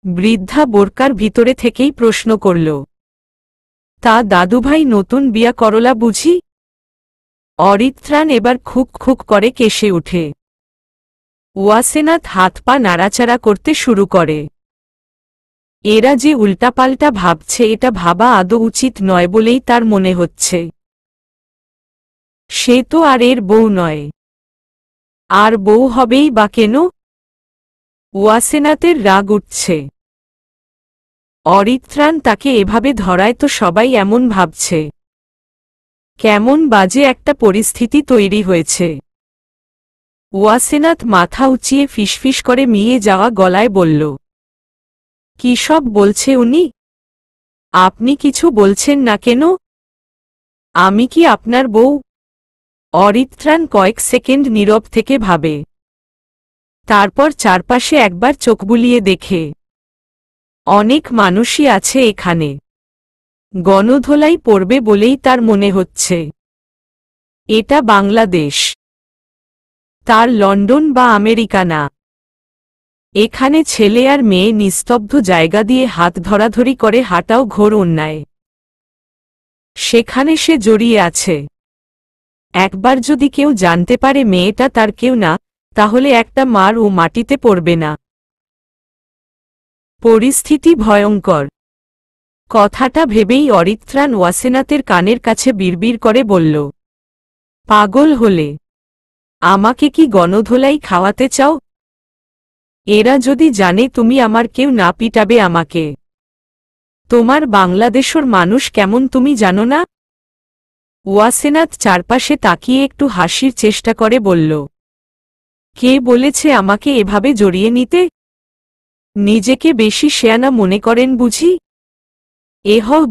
বৃদ্ধা বোরকার ভিতরে থেকেই প্রশ্ন করল, তা দাদুভাই নতুন বিয়া করলা বুঝি? অরিত্রাণ এবার খুক খুক করে কেশে উঠে। ওয়াসেনাথ হাত পা নাড়াচাড়া করতে শুরু করে। এরা যে উল্টাপাল্টা ভাবছে এটা ভাবা আদৌ উচিত নয় বলেই তার মনে হচ্ছে। সে তো আর এর বউ নয়, আর বউ হবেই বা কেন? ওয়াসেনাথের রাগ উঠছে। অরিত্রাণ তাকে এভাবে ধরায় তো সবাই এমন ভাবছে। কেমন বাজে একটা পরিস্থিতি তৈরি হয়েছে। ওয়াসেনাথ মাথা উঁচিয়ে ফিসফিস করে মিয়ে যাওয়া গলায় বলল, কি সব বলছে উনি? আপনি কিছু বলছেন না কেন? আমি কি আপনার বউ? অরিত্রাণ কয়েক সেকেন্ড নীরব থেকে ভাবে। তারপর চারপাশে একবার চোখ বুলিয়ে দেখে। অনেক মানুষই আছে এখানে। গণধোলাই পড়বে বলেই তার মনে হচ্ছে। এটা বাংলাদেশ, তার লন্ডন বা আমেরিকা না। এখানে ছেলে আর মেয়ে নিস্তব্ধ জায়গা দিয়ে হাত ধরাধরি করে হাঁটাও ঘোর অন্যায়। সেখানে সে জড়িয়ে আছে। একবার যদি কেউ জানতে পারে মেয়েটা তার কেউ না, তাহলে একটা মার ও মাটিতে পড়বে না। পরিস্থিতি ভয়ঙ্কর। কথাটা ভেবেই অরিত্রাণ ওয়াসেনাথের কানের কাছে বিড়বিড় করে বলল, পাগল হলে? আমাকে কি গণধোলাই খাওয়াতে চাও? এরা যদি জানে তুমি আমার কেউ না পিটাবে আমাকে। তোমার বাংলাদেশের মানুষ কেমন তুমি জানো না? ওয়াসেনাথ চারপাশে তাকিয়ে একটু হাসির চেষ্টা করে বলল, কে বলেছে আমাকে এভাবে জড়িয়ে নিতে? নিজেকে বেশি শেয়ানা মনে করেন বুঝি?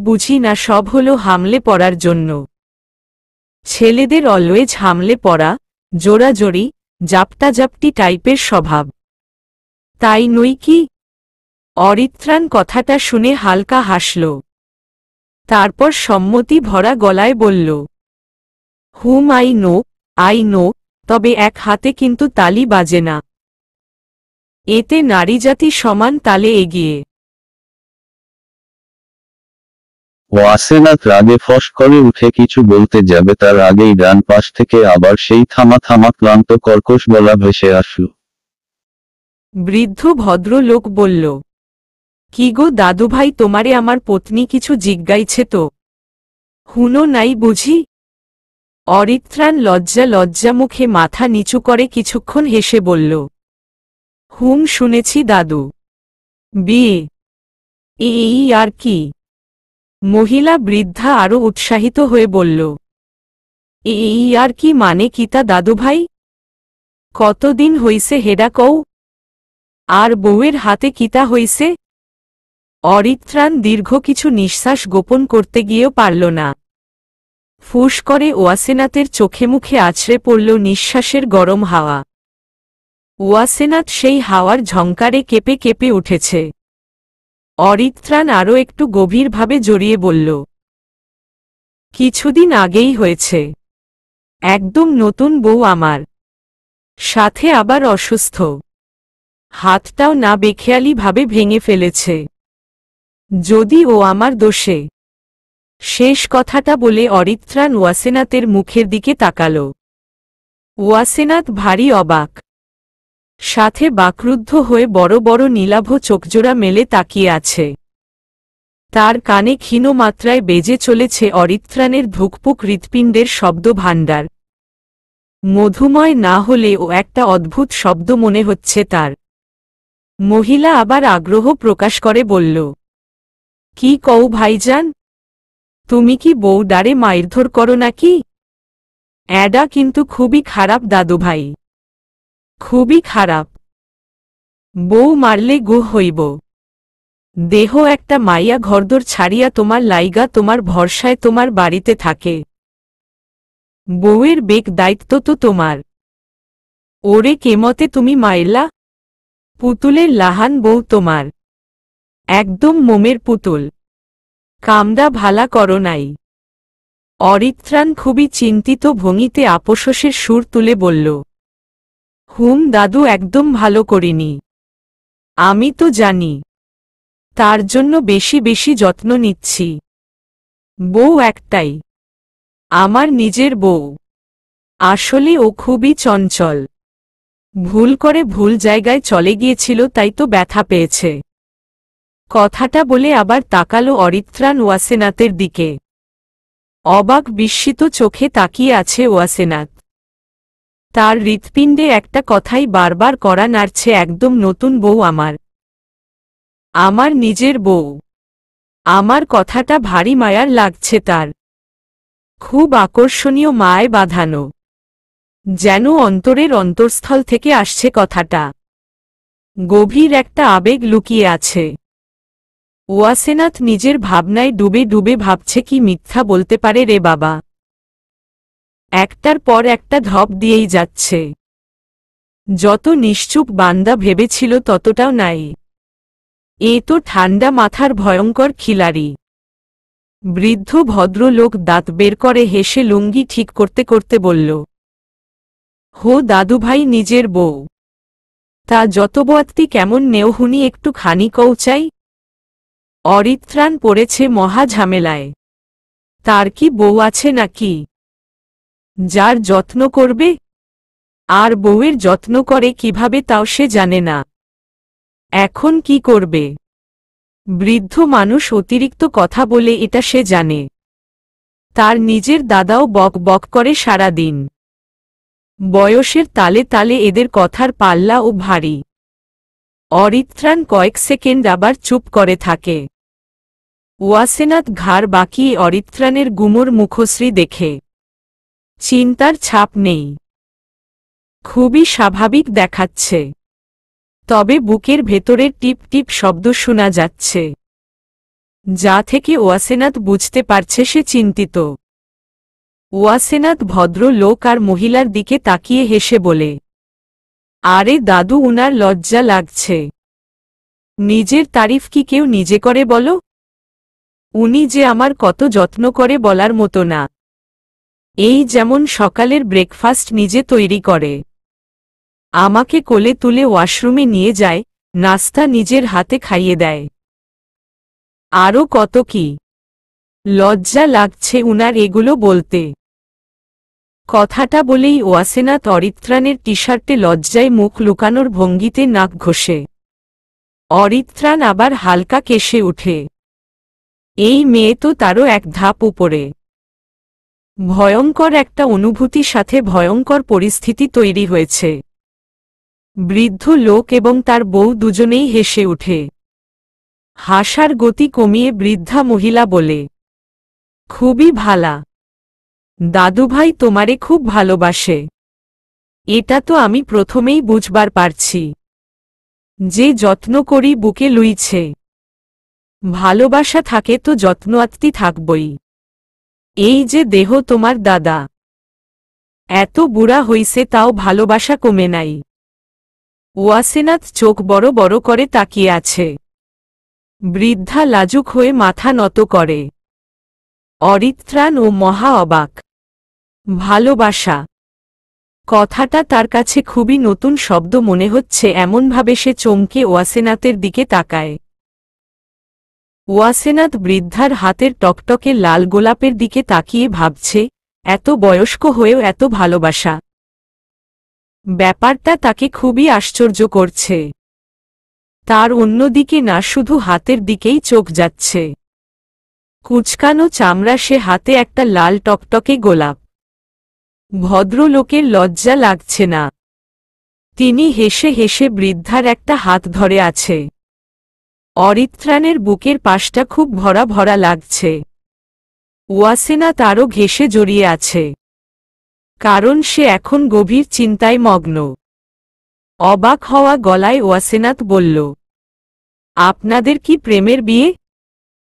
বুঝি না, সব হলো হামলে পড়ার জন্য। ছেলেদের অলওয়েজ হামলে পড়া, জোড়াজড়ি, জাপটাজাপটি টাইপের স্বভাব। তাই নই কি? অরিত্রাণ কথাটা শুনে হালকা হাসল। তারপর সম্মতি ভরা গলায় বলল, হুম, আই নো, তবে এক হাতে কিন্তু তালি বাজে না। এতে নারীজাতি সমান তালে এগিয়ে। ওয়াসেনাথ রাগে ফস করে উঠে কিছু বলতে যাবে তার আগেই ডান পাশ থেকে আবার সেই থামা থামা ক্লান্ত কর্কশ গলা ভেসে আসল। বৃদ্ধ ভদ্রলোক বলল, কি গো দাদুভাই, তোমারে আমার পত্নী কিছু জিজ্ঞাইছে তো? হুনো নাই বুঝি? অরিত্রাণ লজ্জা মুখে মাথা নিচু করে কিছুক্ষণ হেসে বলল, হুম, শুনেছি দাদু। বিয়ে? এই আর কি? মহিলা বৃদ্ধা আরো উৎসাহিত হয়ে বলল, এই আর কি মানে কিতা দাদুভাই? কতদিন হইছে হেডা কও? আর বউয়ের হাতে কিতা হইছে? অরিত্রাণ দীর্ঘ কিছু নিঃশ্বাস গোপন করতে গিয়েও পারল না। ফুস করে ওয়াসেনাথের চোখে মুখে আছড়ে পড়ল নিঃশ্বাসের গরম হাওয়া। ওয়াসেনাথ সেই হাওয়ার ঝংকারে কেঁপে কেঁপে উঠেছে। অরিত্রাণ আরও একটু গভীরভাবে জড়িয়ে বলল, কিছুদিন আগেই হয়েছে। একদম নতুন বউ আমার, সাথে আবার অসুস্থ। হাতটাও না বেখেয়ালিভাবে ভেঙে ফেলেছে। যদি ও আমার দোষে। শেষ কথাটা বলে অরিত্রাণ ওয়াসেনাথের মুখের দিকে তাকাল। ওয়াসেনাথ ভারী অবাক, সাথে বাকরুদ্ধ হয়ে বড় বড় নীলাভ চোখজোড়া মেলে তাকিয়ে আছে। তার কানে ক্ষীণ মাত্রায় বেজে চলেছে অরিত্রাণের ধুকপুক হৃৎপিণ্ডের শব্দ ভাণ্ডার। মধুময় না হলেও একটা অদ্ভুত শব্দ মনে হচ্ছে তার। মহিলা আবার আগ্রহ প্রকাশ করে বলল, কি কও ভাইজান? তুমি কি বউ ডারে মারধর করো নাকি? অ্যাডা কিন্তু খুবই খারাপ দাদুভাই, খুবই খারাপ। বউ মারলে গু হইব। দেহ একটা মাইয়া ঘরদোর ছাড়িয়া তোমার লাইগা তোমার ভরসায় তোমার বাড়িতে থাকে। বউয়ের বেক দায়িত্ব তো তোমার। ওরে কেমতে তুমি মাইলা? পুতুলের লাহান বউ তোমার, একদম মোমের পুতুল। কামড়া ভালা করো নাই। অরিত্রাণ খুবই চিন্তিত ভঙ্গিতে আপোষের সুর তুলে বলল, হুম দাদু, একদম ভালো করিনি। আমি তো জানি। তার জন্য বেশি বেশি যত্ন নিচ্ছি। বউ একটাই, আমার নিজের বউ। আসলে ও খুবই চঞ্চল। ভুল করে ভুল জায়গায় চলে গিয়েছিল, তাই তো ব্যথা পেয়েছে। কথাটা বলে আবার তাকালো অরিত্রাণ ওয়াসেনাথের দিকে। অবাক বিস্মিত চোখে তাকিয়ে আছে ওয়াসেনাথ। তার হৃৎপিণ্ডে একটা কথাই বারবার কড়া নাড়ছে, একদম নতুন বউ আমার, আমার নিজের বউ। আমার কথাটা ভারী মায়ার লাগছে তার, খুব আকর্ষণীয়, মায় বাঁধানো, যেন অন্তরের অন্তঃস্থল থেকে আসছে কথাটা। গভীর একটা আবেগ লুকিয়ে আছে। ওয়াসেনাথ নিজের ভাবনায় ডুবে ডুবে ভাবছে, কি মিথ্যা বলতে পারে রে বাবা। একটার পর একটা ধপ দিয়েই যাচ্ছে। যত নিশ্চুপ বান্দা ভেবেছিল ততটাও নাই। এ তো ঠান্ডা মাথার ভয়ঙ্কর খিলাড়ি। বৃদ্ধ ভদ্রলোক দাঁত বের করে হেসে লুঙ্গি ঠিক করতে করতে বলল, হো দাদুভাই, নিজের বউ তা যত বাত্তি কেমন নেওহুনি, একটু খানি কৌচাই। অরিত্রাণ পড়েছে মহা ঝামেলায়। তার কি বউ আছে নাকি, যার যত্ন করবে? আর বউয়ের যত্ন করে কিভাবে তাও সে জানে না। এখন কি করবে? বৃদ্ধ মানুষ অতিরিক্ত কথা বলে, এটা সে জানে। তার নিজের দাদাও বক বক করে সারাদিন। বয়সের তালে তালে এদের কথার পাল্লা ও ভারী। অরিত্রাণ কয়েক সেকেন্ড আবার চুপ করে থাকে। ওয়াসেনাথ ঘাড় বাঁকিয়ে অরিত্রাণের গুমোর মুখশ্রী দেখে। চিন্তার ছাপ নেই, খুবই স্বাভাবিক দেখাচ্ছে। তবে বুকের ভেতরের টিপ টিপ শব্দ শোনা যাচ্ছে, যা থেকে ওয়াসেনাথ বুঝতে পারছে সে চিন্তিত। ওয়াসেনাথ ভদ্র লোক আর মহিলার দিকে তাকিয়ে হেসে বলে, আরে দাদু, উনার লজ্জা লাগছে। নিজের তারিফ কি কেউ নিজে করে বলো? উনি যে আমার কত যত্ন করে বলার মতো না। এই যেমন সকালের ব্রেকফাস্ট নিজে তৈরি করে, আমাকে কোলে তুলে ওয়াশরুমে নিয়ে যায়, নাস্তা নিজের হাতে খাইয়ে দেয়। আরও কত কি। লজ্জা লাগছে উনার এগুলো বলতে। কথাটা বলেই ওয়াসেনাথ অরিত্রাণের টি-শার্টে লজ্জায় মুখ লুকানোর ভঙ্গিতে নাক ঘষে। অরিত্রাণ আবার হালকা কেশে উঠে। এই মেয়ে তো তারও এক ধাপ উপরে। ভয়ঙ্কর একটা অনুভূতি সাথে ভয়ঙ্কর পরিস্থিতি তৈরি হয়েছে। বৃদ্ধ লোক এবং তার বউ দুজনেই হেসে উঠে। হাসার গতি কমিয়ে বৃদ্ধা মহিলা বলে, খুবই ভালা। দাদুভাই তোমারে খুব ভালোবাসে। এটা তো আমি প্রথমেই বুঝবার পারছি। যে যত্ন করি বুকে লুইছে। ভালোবাসা থাকে তো যত্ন আত্মি থাকবই। এই যে দেহ তোমার দাদা, এত বুড়া হইছে তাও ভালোবাসা কমে নাই। ওয়াসেনাথ চোখ বড় বড় করে তাকিয়ে আছে। বৃদ্ধা লাজুক হয়ে মাথা নত করে। অরিত্রাণ ও মহা অবাক। ভালোবাসা কথাটা তার কাছে খুবই নতুন শব্দ মনে হচ্ছে, এমনভাবে সে চমকে ওয়াসেনাথের দিকে তাকায়। ওয়াসেনাথ বৃদ্ধার হাতের টকটকে লাল গোলাপের দিকে তাকিয়ে ভাবছে, এত বয়স্ক হয়েও এত ভালোবাসা। ব্যাপারটা তাকে খুবই আশ্চর্য করছে। তার অন্যদিকে না, শুধু হাতের দিকেই চোখ যাচ্ছে। কুচকানো চামড়া, সে হাতে একটা লাল টকটকে গোলাপ। ভদ্রলোকের লজ্জা লাগছে না। তিনি হেসে হেসে বৃদ্ধার একটা হাত ধরে আছে। অরিত্রাণের বুকের পাশটা খুব ভরা ভরা লাগছে। ওয়াসেনাথ আরও ঘেঁষে জড়িয়ে আছে, কারণ সে এখন গভীর চিন্তায় মগ্ন। অবাক হওয়া গলায় ওয়াসেনাথ বলল, আপনাদের কি প্রেমের বিয়ে?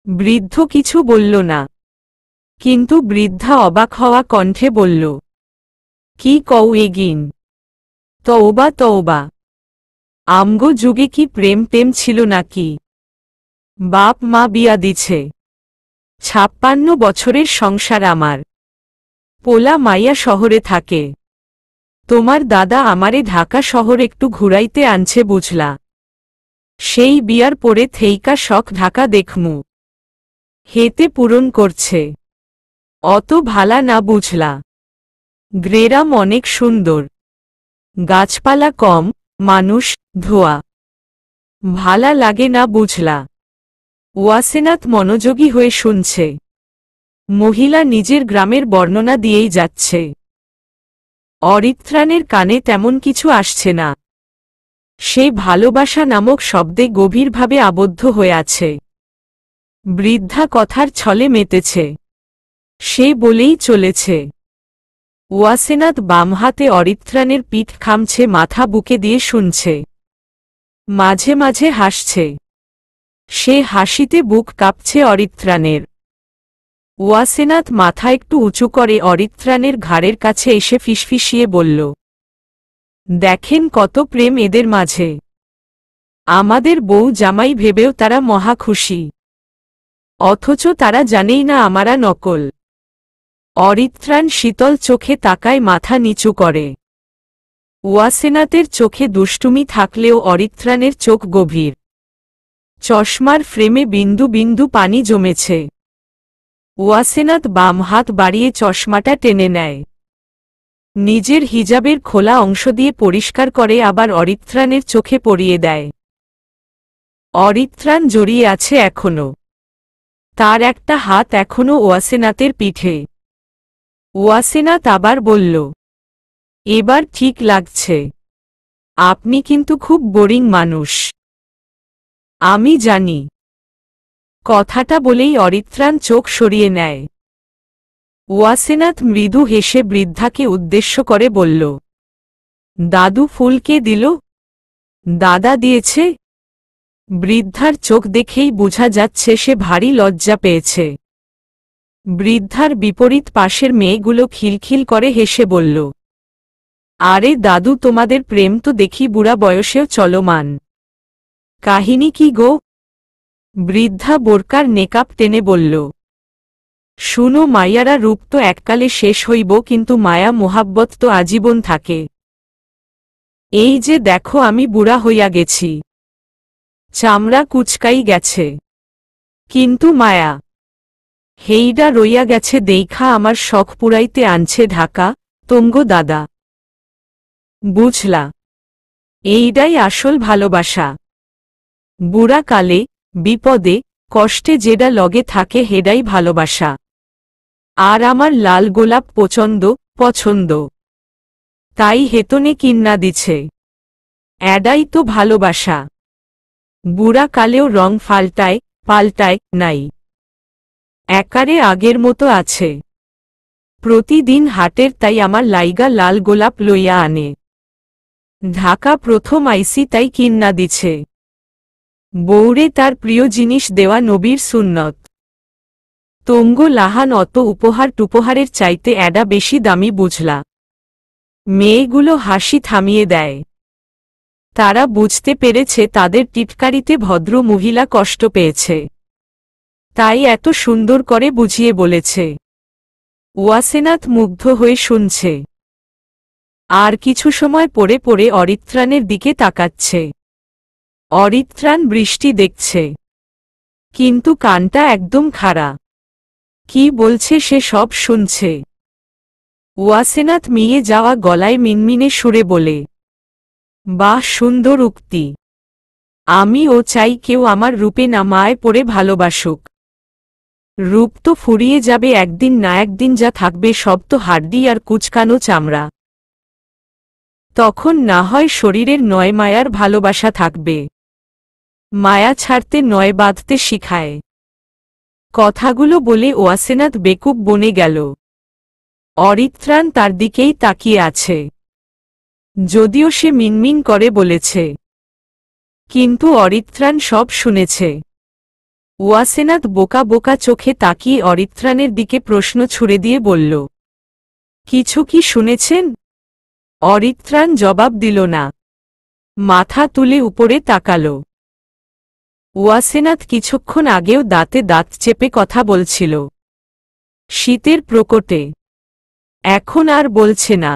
বৃদ্ধ কিছু বলল না, কিন্তু বৃদ্ধা অবাক হওয়া কণ্ঠে বলল, কি কও এগিন? তওবা তওবা, আমগো যুগে কি প্রেম টেম ছিল নাকি? বাপ মা বিয়া দিছে, 56 বছরের সংসার আমার। পোলা মাইয়া শহরে থাকে। তোমার দাদা আমারে ঢাকা শহর একটু ঘুরাইতে আনছে বুঝলা। সেই বিয়ার পরে থেইকা শখ ঢাকা দেখমু হেতে পূরণ করছে অত ভালা না বুঝলা গ্রেরাম অনেক সুন্দর গাছপালা কম মানুষ ধোয়া ভালা লাগে না বুঝলা ওয়াসেনাথ মনোযোগী হয়ে শুনছে মহিলা নিজের গ্রামের বর্ণনা দিয়েই যাচ্ছে অরিত্রাণের কানে তেমন কিছু আসছে না সে ভালোবাসা নামক শব্দে গভীরভাবে আবদ্ধ হয়ে আছে বৃদ্ধা কথার ছলে মেতেছে সে বলেই চলেছে ওয়াসেনাথ বাম হাতে অরিত্রাণের পিঠ খামছে মাথা বুকে দিয়ে শুনছে মাঝে মাঝে হাসছে সে হাসিতে বুক কাঁপছে অরিত্রাণের ওয়াসেনাথ মাথা একটু উঁচু করে অরিত্রাণের ঘাড়ের কাছে এসে ফিসফিসিয়ে বলল দেখেন কত প্রেম এদের মাঝে আমাদের বউ জামাই ভেবেও তারা মহা খুশি অথচ তারা জানেই না আমারা নকল অরিত্রাণ শীতল চোখে তাকায় মাথা নিচু করে ওয়াসেনাথের চোখে দুষ্টুমি থাকলেও অরিত্রাণের চোখ গভীর চশমার ফ্রেমে বিন্দু বিন্দু পানি জমেছে ওয়াসেনাথ বাম হাত বাড়িয়ে চশমাটা টেনে নেয় নিজের হিজাবের খোলা অংশ দিয়ে পরিষ্কার করে আবার অরিত্রাণের চোখে পরিয়ে দেয় অরিত্রাণ জড়িয়ে আছে এখনো তার একটা হাত এখনো ওয়াসেনাথের পিঠে ওয়াসেনাথ আবার বলল এবার ঠিক লাগছে আপনি কিন্তু খুব বোরিং মানুষ আমি জানি কথাটা বলেই অরিত্রাণ চোখ সরিয়ে নেয় ওয়াসেনাথ মৃদু হেসে বৃদ্ধাকে উদ্দেশ্য করে বলল দাদু ফুল কে দিল দাদা দিয়েছে বৃদ্ধার চোখ দেখেই বোঝা যাচ্ছে সে ভারী লজ্জা পেয়েছে বৃদ্ধার বিপরীত পাশের মেয়েগুলো খিলখিল করে হেসে বলল আরে দাদু তোমাদের প্রেম তো দেখি বুড়া বয়সেও চলমান কাহিনী কি গো বৃদ্ধা বোরকার নেকাব টেনে বলল শুনো মায়ারা রূপ তো এককালে শেষ হইব কিন্তু মায়া মোহাব্বত তো আজীবন থাকে এই যে দেখো আমি বুড়া হইয়া গেছি চামড়া কুচকাই গেছে কিন্তু মায়া হেইডা রইয়া গেছে দেইখা আমার শখ পুরাইতে আনছে ঢাকা তোমগো দাদা বুঝলা এইডাই আসল ভালোবাসা বুড়া কালে বিপদে কষ্টে যেডা লগে থাকে হেডাই ভালোবাসা আর আমার লাল গোলাপ পছন্দ তাই হেতনে কিন্না দিছে এডাই তো ভালোবাসা বুড়া কালেও রং পাল্টায় নাই একারে আগের মতো আছে প্রতিদিন হাটের তাই আমার লাইগা লাল গোলাপ লইয়া আনে ঢাকা প্রথম আইসি তাই কিন্না দিছে বৌরে তার প্রিয় জিনিস দেওয়া নবীর সুন্নত তোমগো লাহান অত উপহার টুপহারের চাইতে এডা বেশি দামি বুঝলা মেয়েগুলো হাসি থামিয়ে দেয় তারা বুঝতে পেরেছে তাদের টিটকারিতে ভদ্র মহিলা কষ্ট পেয়েছে তাই এত সুন্দর করে বুঝিয়ে বলেছে ওয়াসেনাথ মুগ্ধ হয়ে শুনছে আর কিছু সময় পরে পরে অরিত্রাণের দিকে তাকাচ্ছে অরিত্রাণ বৃষ্টি দেখছে কিন্তু কানটা একদম খাড়া কি বলছে সে সব শুনছে ওয়াসেনাথ মিয়ে যাওয়া গলায় মিনমিনে সুরে বলে বাহ সুন্দর উক্তি আমিও চাই কেউ আমার রূপে নামায় পড়ে ভালোবাসুক রূপ তো ফুরিয়ে যাবে একদিন না একদিন যা থাকবে সব তো হাড্ডি আর কুচকানো চামড়া তখন না হয় শরীরের নয় মায়ার ভালোবাসা থাকবে মায়া ছাড়তে নয় বাঁধতে শিখায় কথাগুলো বলে ওয়াসেনাথ বেকুব বনে গেল অরিত্রাণ তার দিকেই তাকিয়ে আছে যদিও সে মিনমিন করে বলেছে কিন্তু অরিত্রাণ সব শুনেছে ওয়াসেনাথ বোকা বোকা চোখে তাকিয়ে অরিত্রাণের দিকে প্রশ্ন ছুড়ে দিয়ে বলল কিছু কি শুনেছেন অরিত্রাণ জবাব দিল না মাথা তুলে উপরে তাকাল ওয়াসেনাথ কিছুক্ষণ আগেও দাঁতে দাঁত চেপে কথা বলছিল শীতের প্রকোটে এখন আর বলছে না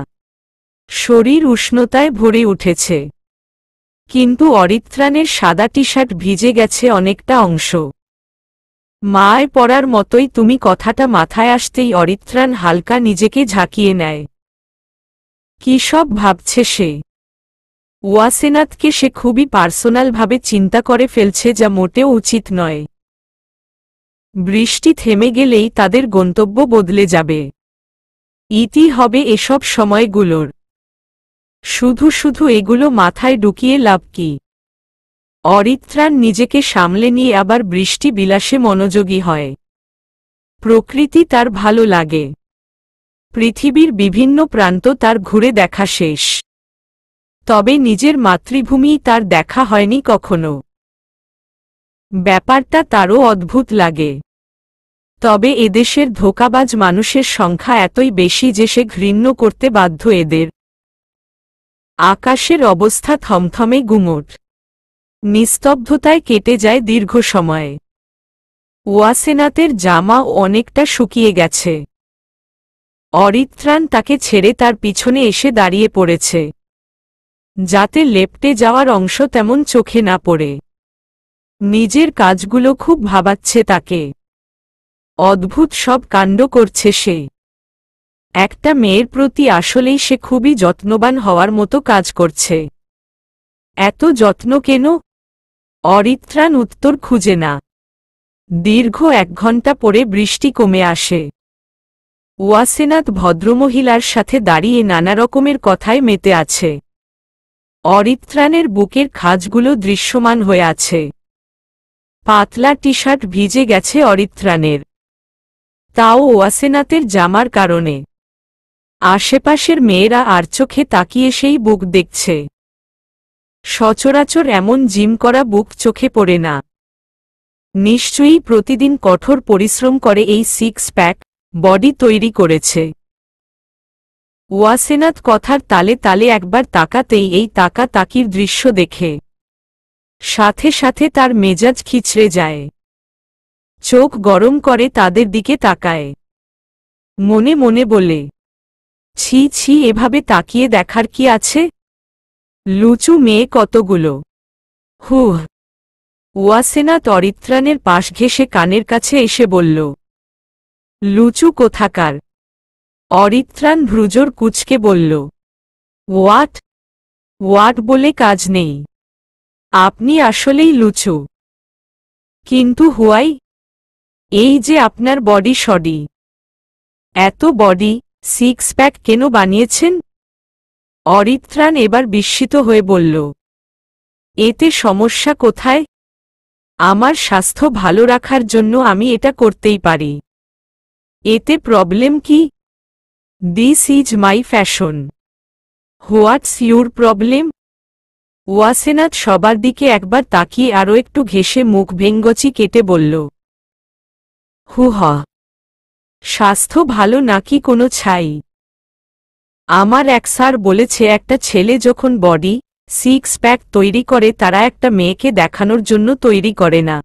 শরীর উষ্ণতায় ভরে উঠেছে কিন্তু অরিত্রাণের সাদা টি শার্ট ভিজে গেছে অনেকটা অংশ। মায় পড়ার মতোই তুমি কথাটা মাথায় আসতেই অরিত্রাণ হালকা নিজেকে ঝাঁকিয়ে নেয়। কি সব ভাবছে সে? ওয়াসেনাথকে সে খুবই পার্সোনালভাবে চিন্তা করে ফেলছে, যা মোটেও উচিত নয়। বৃষ্টি থেমে গেলেই তাদের গন্তব্য বদলে যাবে। ইতি হবে এসব সময়গুলোর। শুধু শুধু এগুলো মাথায় ঢুকিয়ে লাভ কি? অরিত্রাণ নিজেকে সামলে নিয়ে আবার বৃষ্টি বিলাসে মনোযোগী হয়। প্রকৃতি তার ভালো লাগে। পৃথিবীর বিভিন্ন প্রান্ত তার ঘুরে দেখা শেষ। তবে নিজের মাতৃভূমিই তার দেখা হয়নি কখনো। ব্যাপারটা তারও অদ্ভুত লাগে। তবে এদেশের ধোঁকাবাজ মানুষের সংখ্যা এতই বেশি যে সে ঘৃণ্য করতে বাধ্য এদের। আকাশের অবস্থা থমথমে গুমোট। নিস্তব্ধতায় কেটে যায় দীর্ঘ সময়। ওয়াসেনাথের জামাও অনেকটা শুকিয়ে গেছে। অরিত্রাণ তাকে ছেড়ে তার পিছনে এসে দাঁড়িয়ে পড়েছে, যাতে লেপ্টে যাওয়ার অংশ তেমন চোখে না পড়ে। নিজের কাজগুলো খুব ভাবাচ্ছে তাকে। অদ্ভুত সব কাণ্ড করছে সে। একটা মেয়ের প্রতি আসলেই সে খুবই যত্নবান হওয়ার মতো কাজ করছে। এত যত্ন কেন? অরিত্রাণ উত্তর খুঁজে না। দীর্ঘ 1 ঘণ্টা পরে বৃষ্টি কমে আসে। ওয়াসেনাথ ভদ্রমহিলার সাথে দাঁড়িয়ে নানা রকমের কথায় মেতে আছে। অরিত্রাণের বুকের খাঁজগুলো দৃশ্যমান হয়ে আছে। পাতলা টি শার্ট ভিজে গেছে অরিত্রাণের, তাও ওয়াসেনাথের জামার কারণে। আশেপাশের মেয়েরা আর চোখে তাকিয়ে সেই বুক দেখছে। সচরাচর এমন জিম করা বুক চোখে পড়ে না। নিশ্চয়ই প্রতিদিন কঠোর পরিশ্রম করে এই 6 প্যাক বডি তৈরি করেছে। ওয়াসেনাথ কথার তালে তালে একবার তাকাতেই এই তাকাতাকির দৃশ্য দেখে সাথে সাথে তার মেজাজ খিচড়ে যায়। চোখ গরম করে তাদের দিকে তাকায়। মনে মনে বলে, ছি ছি, এভাবে তাকিয়ে দেখার কি আছে? লুচু মেয়ে কতগুলো। হুহ। ওয়াসেনাথ অরিত্রাণের পাশ ঘেঁষে কানের কাছে এসে বলল, লুচু কোথাকার? অরিত্রাণ ভ্রুজোর কুঁচকে বলল, হোয়াট? হোয়াট বলে কাজ নেই। আপনি আসলেই লুচু। কিন্তু হুয়াই? এই যে আপনার বডি সডি। এত বডি 6 প্যাক কেন বানিয়েছেন? অরিত্রাণ এবার বিস্মিত হয়ে বলল, এতে সমস্যা কোথায়? আমার স্বাস্থ্য ভালো রাখার জন্য আমি এটা করতেই পারি। এতে প্রবলেম কি? This is my fashion. What's your problem? ওয়াসেনাথ সবার দিকে একবার তাকিয়ে আরও একটু ঘেঁষে মুখ ভেঙ্গচি কেটে বলল, হুহ। স্বাস্থ্য ভালো নাকি কোনো ছাই? আমার এক স্যার বলেছে একটা ছেলে যখন বডি 6 প্যাক তৈরি করে তারা একটা মেয়েকে দেখানোর জন্য তৈরি করে না,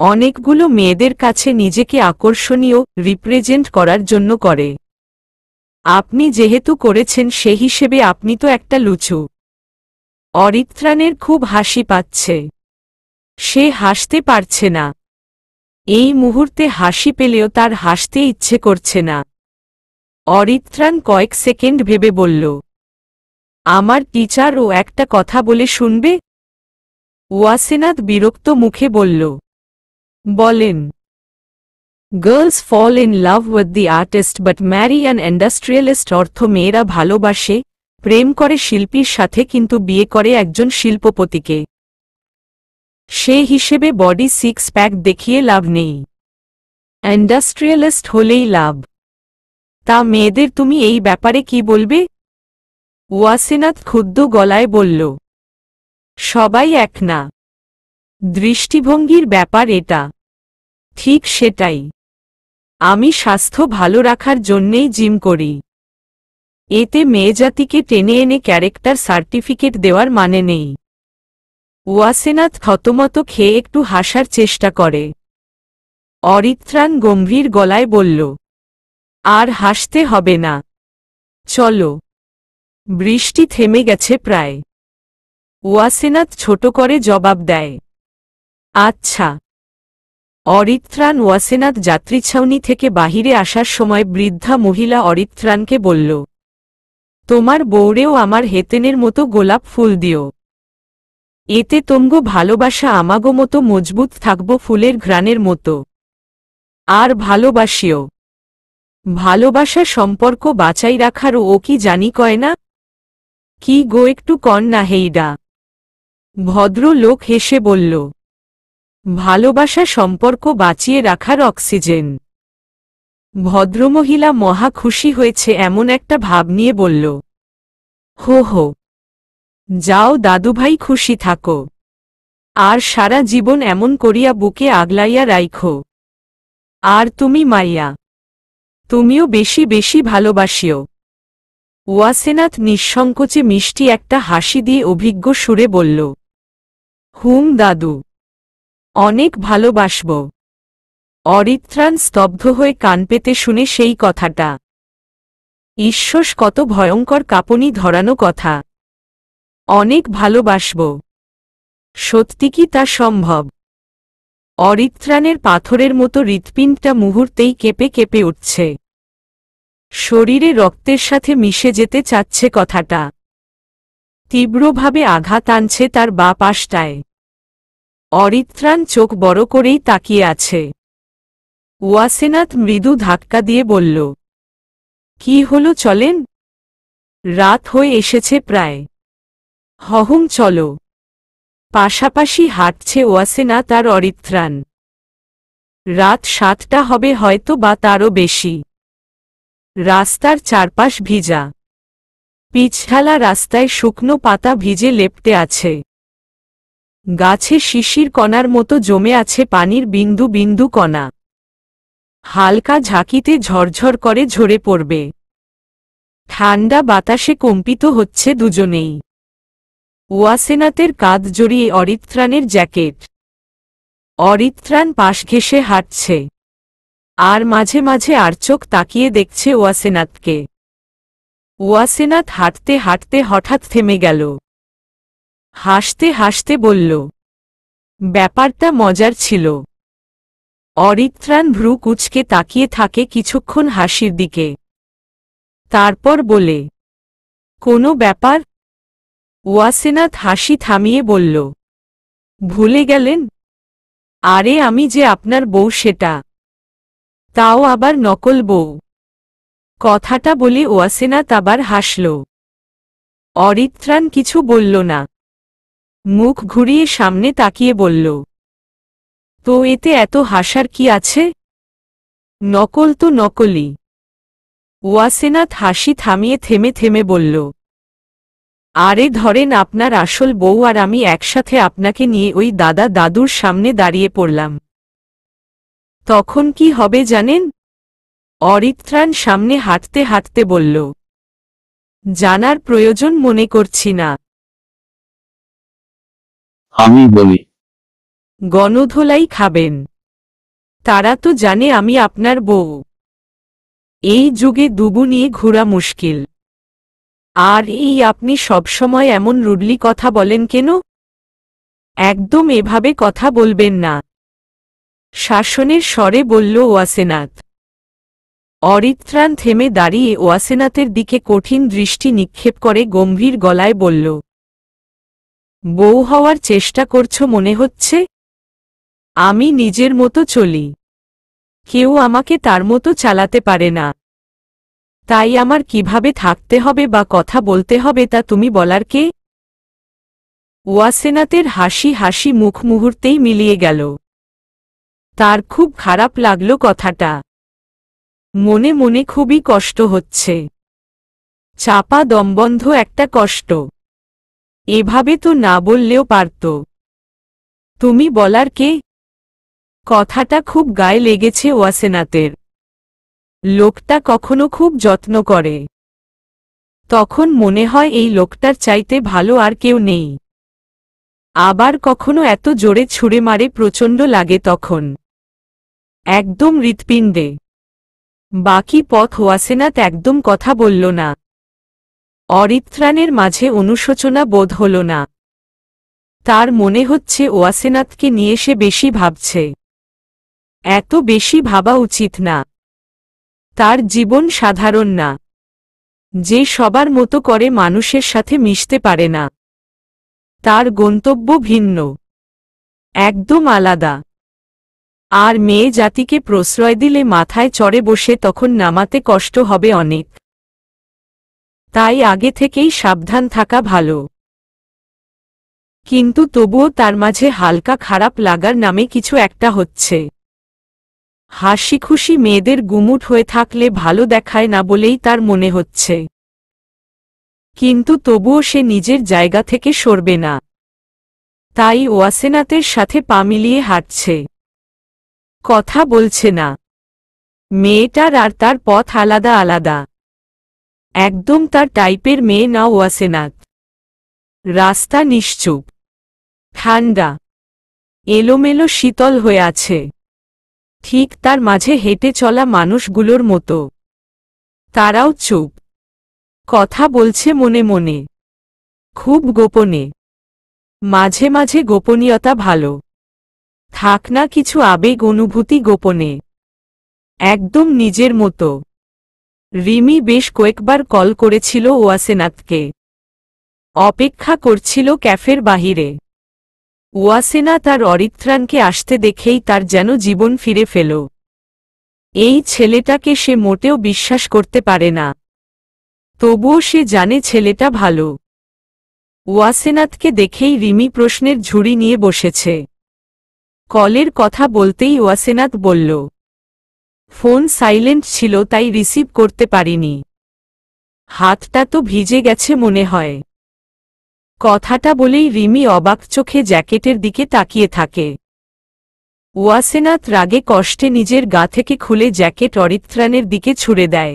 অনেকগুলো মেয়েদের কাছে নিজেকে আকর্ষণীয় রিপ্রেজেন্ট করার জন্য করে। আপনি যেহেতু করেছেন সে হিসেবে আপনি তো একটা লুচু। অরিত্রাণের খুব হাসি পাচ্ছে। সে হাসতে পারছে না। এই মুহূর্তে হাসি পেলেও তার হাসতে ইচ্ছে করছে না। অরিত্রাণ কয়েক সেকেন্ড ভেবে বলল, আমার টিচার ও একটা কথা বলে শুনবে? ওয়াসেনাথ বিরক্ত মুখে বলল, বলেন। Girls fall in love with the artist but marry an industrialist. অর্থ মেয়েরা ভালোবাসে, প্রেম করে শিল্পীর সাথে, কিন্তু বিয়ে করে একজন শিল্পপতিকে। সে হিসেবে বডি 6 প্যাক দেখিয়ে লাভ নেই। ইন্ডাস্ট্রিয়ালিস্ট হলেই লাভ। তা মেয়েদের তুমি এই ব্যাপারে কি বলবে? ওয়াসেনাথ ক্ষুব্ধ গলায় বলল, সবাই এক না। দৃষ্টিভঙ্গির ব্যাপার এটা। ঠিক সেটাই। আমি স্বাস্থ্য ভালো রাখার জন্যেই জিম করি। এতে মেয়েজাতিকে টেনে এনে ক্যারেক্টার সার্টিফিকেট দেওয়ার মানে নেই। ওয়াসেনাথ থতমত খেয়ে একটু হাসার চেষ্টা করে। অরিত্রাণ গম্ভীর গলায় বলল, আর হাসতে হবে না, চলো। বৃষ্টি থেমে গেছে প্রায়। ওয়াসেনাথ ছোট করে জবাব দেয়, আচ্ছা। অরিত্রাণ ওয়াসেনাথ যাত্রীছাউনি থেকে বাহিরে আসার সময় বৃদ্ধা মহিলা অরিত্রাণকে বলল, তোমার বউরেও আমার হেতেনের মতো গোলাপ ফুল দিও। এতে তোমগো ভালোবাসা আমাগো মতো মজবুত থাকবো ফুলের ঘ্রাণের মতো। আর ভালোবাসিও। ভালোবাসা সম্পর্ক বাঁচাই রাখারও ও কি জানি কয় না? কি গো একটু কন না হেইডা? ভদ্রলোক হেসে বলল, ভালোবাসা সম্পর্ক বাঁচিয়ে রাখার অক্সিজেন। ভদ্রমহিলা মহা খুশি হয়েছে এমন একটা ভাব নিয়ে বলল, হো হো, যাও দাদুভাই খুশি থাকো। আর সারা জীবন এমন করিয়া বুকে আগলাইয়া রাইখো। আর তুমি মাইয়া, তুমিও বেশি বেশি ভালোবাসিও। ওয়াসেনাথ নিঃসংকোচে মিষ্টি একটা হাসি দিয়ে অভিজ্ঞ সুরে বলল, হুম দাদু, অনেক ভালোবাসব। অরিত্রাণ স্তব্ধ হয়ে কান পেতে শুনে সেই কথাটা। ঈশ্বর, কত ভয়ঙ্কর কাঁপুনি ধরানো কথা। অনেক ভালোবাসব, সত্যি কি তা সম্ভব? অরিত্রাণের পাথরের মতো হৃৎপিণ্ডটা মুহূর্তেই কেঁপে কেঁপে উঠছে। শরীরে রক্তের সাথে মিশে যেতে চাচ্ছে কথাটা। তীব্রভাবে আঘাত আনছে তার বাঁ পাশটায়। অরিত্রাণ চোখ বড় করেই তাকিয়ে আছে। ওয়াসেনাথ মৃদু ধাক্কা দিয়ে বলল, কি হলো, চলেন? রাত হয়ে এসেছে প্রায়। হহুম, চলো। পাশাপাশি হাঁটছে ওয়াসেনাথ আর অরিত্রাণ। রাত 7টা হবে হয়তো বা তারও বেশি। রাস্তার চারপাশ ভিজা। পিছঢালা রাস্তায় শুকনো পাতা ভিজে লেপ্টে আছে। গাছে শিশির কণার মতো জমে আছে পানির বিন্দু বিন্দু কণা। হালকা ঝাঁকিতে ঝরঝর করে ঝরে পড়বে। ঠান্ডা বাতাসে কম্পিত হচ্ছে দুজনেই। ওয়াসেনাথের কাঁধ জড়িয়ে অরিত্রাণের জ্যাকেট। অরিত্রাণ পাশ ঘেঁষে হাঁটছে। আর মাঝে মাঝে আড়চোখ তাকিয়ে দেখছে ওয়াসেনাথকে। ওয়াসেনাথ হাঁটতে হাঁটতে হঠাৎ থেমে গেল। হাসতে হাসতে বলল, ব্যাপারটা মজার ছিল। অরিত্রাণ ভ্রু কুঁচকে তাকিয়ে থাকে কিছুক্ষণ হাসির দিকে। তারপর বলে, কোনো ব্যাপার? ওয়াসেনাথ হাসি থামিয়ে বলল, ভুলে গেলেন? আরে আমি যে আপনার বউ, সেটা। তাও আবার নকল বউ। কথাটা বলে ওয়াসেনাথ আবার হাসল। অরিত্রাণ কিছু বলল না। মুখ ঘুরিয়ে সামনে তাকিয়ে বলল, তো এতে এত হাসার কি আছে? নকল তো নকলই। ওয়াসেনাথ হাসি থামিয়ে থেমে থেমে বলল, আরে ধরেন আপনার আসল বউ আর আমি একসাথে আপনাকে নিয়ে ওই দাদা দাদুর সামনে দাঁড়িয়ে পড়লাম। তখন কি হবে জানেন? অরিত্রাণ সামনে হাঁটতে হাঁটতে বলল, জানার প্রয়োজন মনে করছি না। আমি বলি, গণধোলাই খাবেন। তারা তো জানে আমি আপনার বউ। এই যুগে দুবু নিয়ে ঘোরা মুশকিল। আর এই আপনি সবসময় এমন রুডলি কথা বলেন কেন? একদম এভাবে কথা বলবেন না। শাসনের স্বরে বলল ওয়াসেনাথ। অরিত্রাণ থেমে দাঁড়িয়ে ওয়াসেনাথের দিকে কঠিন দৃষ্টি নিক্ষেপ করে গম্ভীর গলায় বলল, বউ হওয়ার চেষ্টা করছো মনে হচ্ছে? আমি নিজের মতো চলি। কেউ আমাকে তার মতো চালাতে পারে না। তাই আমার কিভাবে থাকতে হবে বা কথা বলতে হবে তা তুমি বলার কে? ওয়াসেনাথের হাসি হাসি মুখ মুহূর্তেই মিলিয়ে গেল। তার খুব খারাপ লাগল কথাটা। মনে মনে খুবই কষ্ট হচ্ছে। চাপা দমবন্ধ একটা কষ্ট। এভাবে তো না বললেও পারত। তুমি বলার কে? কথাটা খুব গায়ে লেগেছে ওয়াসেনাথের। লোকটা কখনো খুব যত্ন করে। তখন মনে হয় এই লোকটার চাইতে ভালো আর কেউ নেই। আবার কখনো এত জোরে ছুঁড়ে মারে প্রচণ্ড লাগে তখন। একদম হৃৎপিণ্ডে। বাকি পথ ওয়াসেনাথ একদম কথা বলল না। অরিত্রাণের মাঝে অনুশোচনা বোধ হল না। তার মনে হচ্ছে ওয়াসেনাথকে নিয়ে সে বেশি ভাবছে। এত বেশি ভাবা উচিত না। তার জীবন সাধারণ না। যে সবার মতো করে মানুষের সাথে মিশতে পারে না। তার গন্তব্য ভিন্ন, একদম আলাদা। আর মেয়ে জাতিকে প্রশ্রয় দিলে মাথায় চড়ে বসে তখন নামাতে কষ্ট হবে অনেক। তাই আগে থেকেই সাবধান থাকা ভালো। কিন্তু তবুও তার মাঝে হালকা খারাপ লাগার নামে কিছু একটা হচ্ছে। হাসি খুশি মেয়েদের গুমুট হয়ে থাকলে ভালো দেখায় না বলেই তার মনে হচ্ছে। কিন্তু তবুও সে নিজের জায়গা থেকে সরবে না। তাই ওয়াসেনাথের সাথে পা মিলিয়ে হাঁটছে। কথা বলছে না। মেয়েটার আর তার পথ আলাদা আলাদা। একদম তার টাইপের মেয়ে না ওয়াসেনাথ। রাস্তা নিশ্চুপ, ঠান্ডা, এলোমেলো শীতল হয়ে আছে। ঠিক তার মাঝে হেঁটে চলা মানুষগুলোর মতো। তারাও চুপ, কথা বলছে মনে মনে, খুব গোপনে। মাঝে মাঝে গোপনীয়তা ভালো। থাক না কিছু আবেগ অনুভূতি গোপনে, একদম নিজের মতো। রিমি বেশ কয়েকবার কল করেছিল ওয়াসেনাথকে। অপেক্ষা করছিল ক্যাফের বাহিরে। ওয়াসেনাথ আর অরিত্রানকে আসতে দেখেই তার যেন জীবন ফিরে ফেল। এই ছেলেটাকে সে মোটেও বিশ্বাস করতে পারে না। তবুও সে জানে ছেলেটা ভালো। ওয়াসেনাথকে দেখেই রিমি প্রশ্নের ঝুড়ি নিয়ে বসেছে। কলের কথা বলতেই ওয়াসেনাথ বলল, ফোন সাইলেন্ট ছিল তাই রিসিভ করতে পারিনি। হাতটা তো ভিজে গেছে মনে হয়। কথাটা বলেই রিমি অবাক চোখে জ্যাকেটের দিকে তাকিয়ে থাকে। ওয়াসেনাথ রাগে কষ্টে নিজের গা থেকে খুলে জ্যাকেট অরিত্রানের দিকে ছুড়ে দেয়।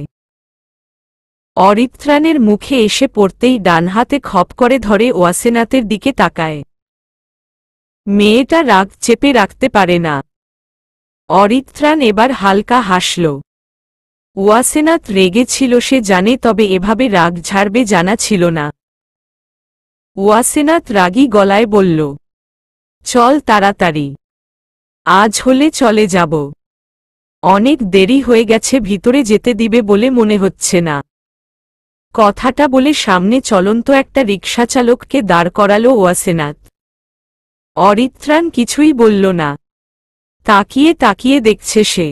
অরিত্রানের মুখে এসে পড়তেই ডান হাতে খপ করে ধরে ওয়াসেনাথের দিকে তাকায়। মেয়েটা রাগ চেপে রাখতে পারে না। অরিত্রান এবার হালকা হাসল। ওয়াসেনাথ রেগেছিল সে জানে, তবে এভাবে রাগ ঝাড়বে জানা ছিল না। ওয়াসেনাথ রাগী গলায় বলল, চল তাড়াতাড়ি, আজ হলে চলে যাব। অনেক দেরি হয়ে গেছে, ভিতরে যেতে দিবে বলে মনে হচ্ছে না। কথাটা বলে সামনে চলন্ত একটা রিকশাচালককে দাঁড় করালো ওয়াসেনাথ। অরিত্রান কিছুই বলল না। তাকিয়ে তাকিয়ে দেখছে সে।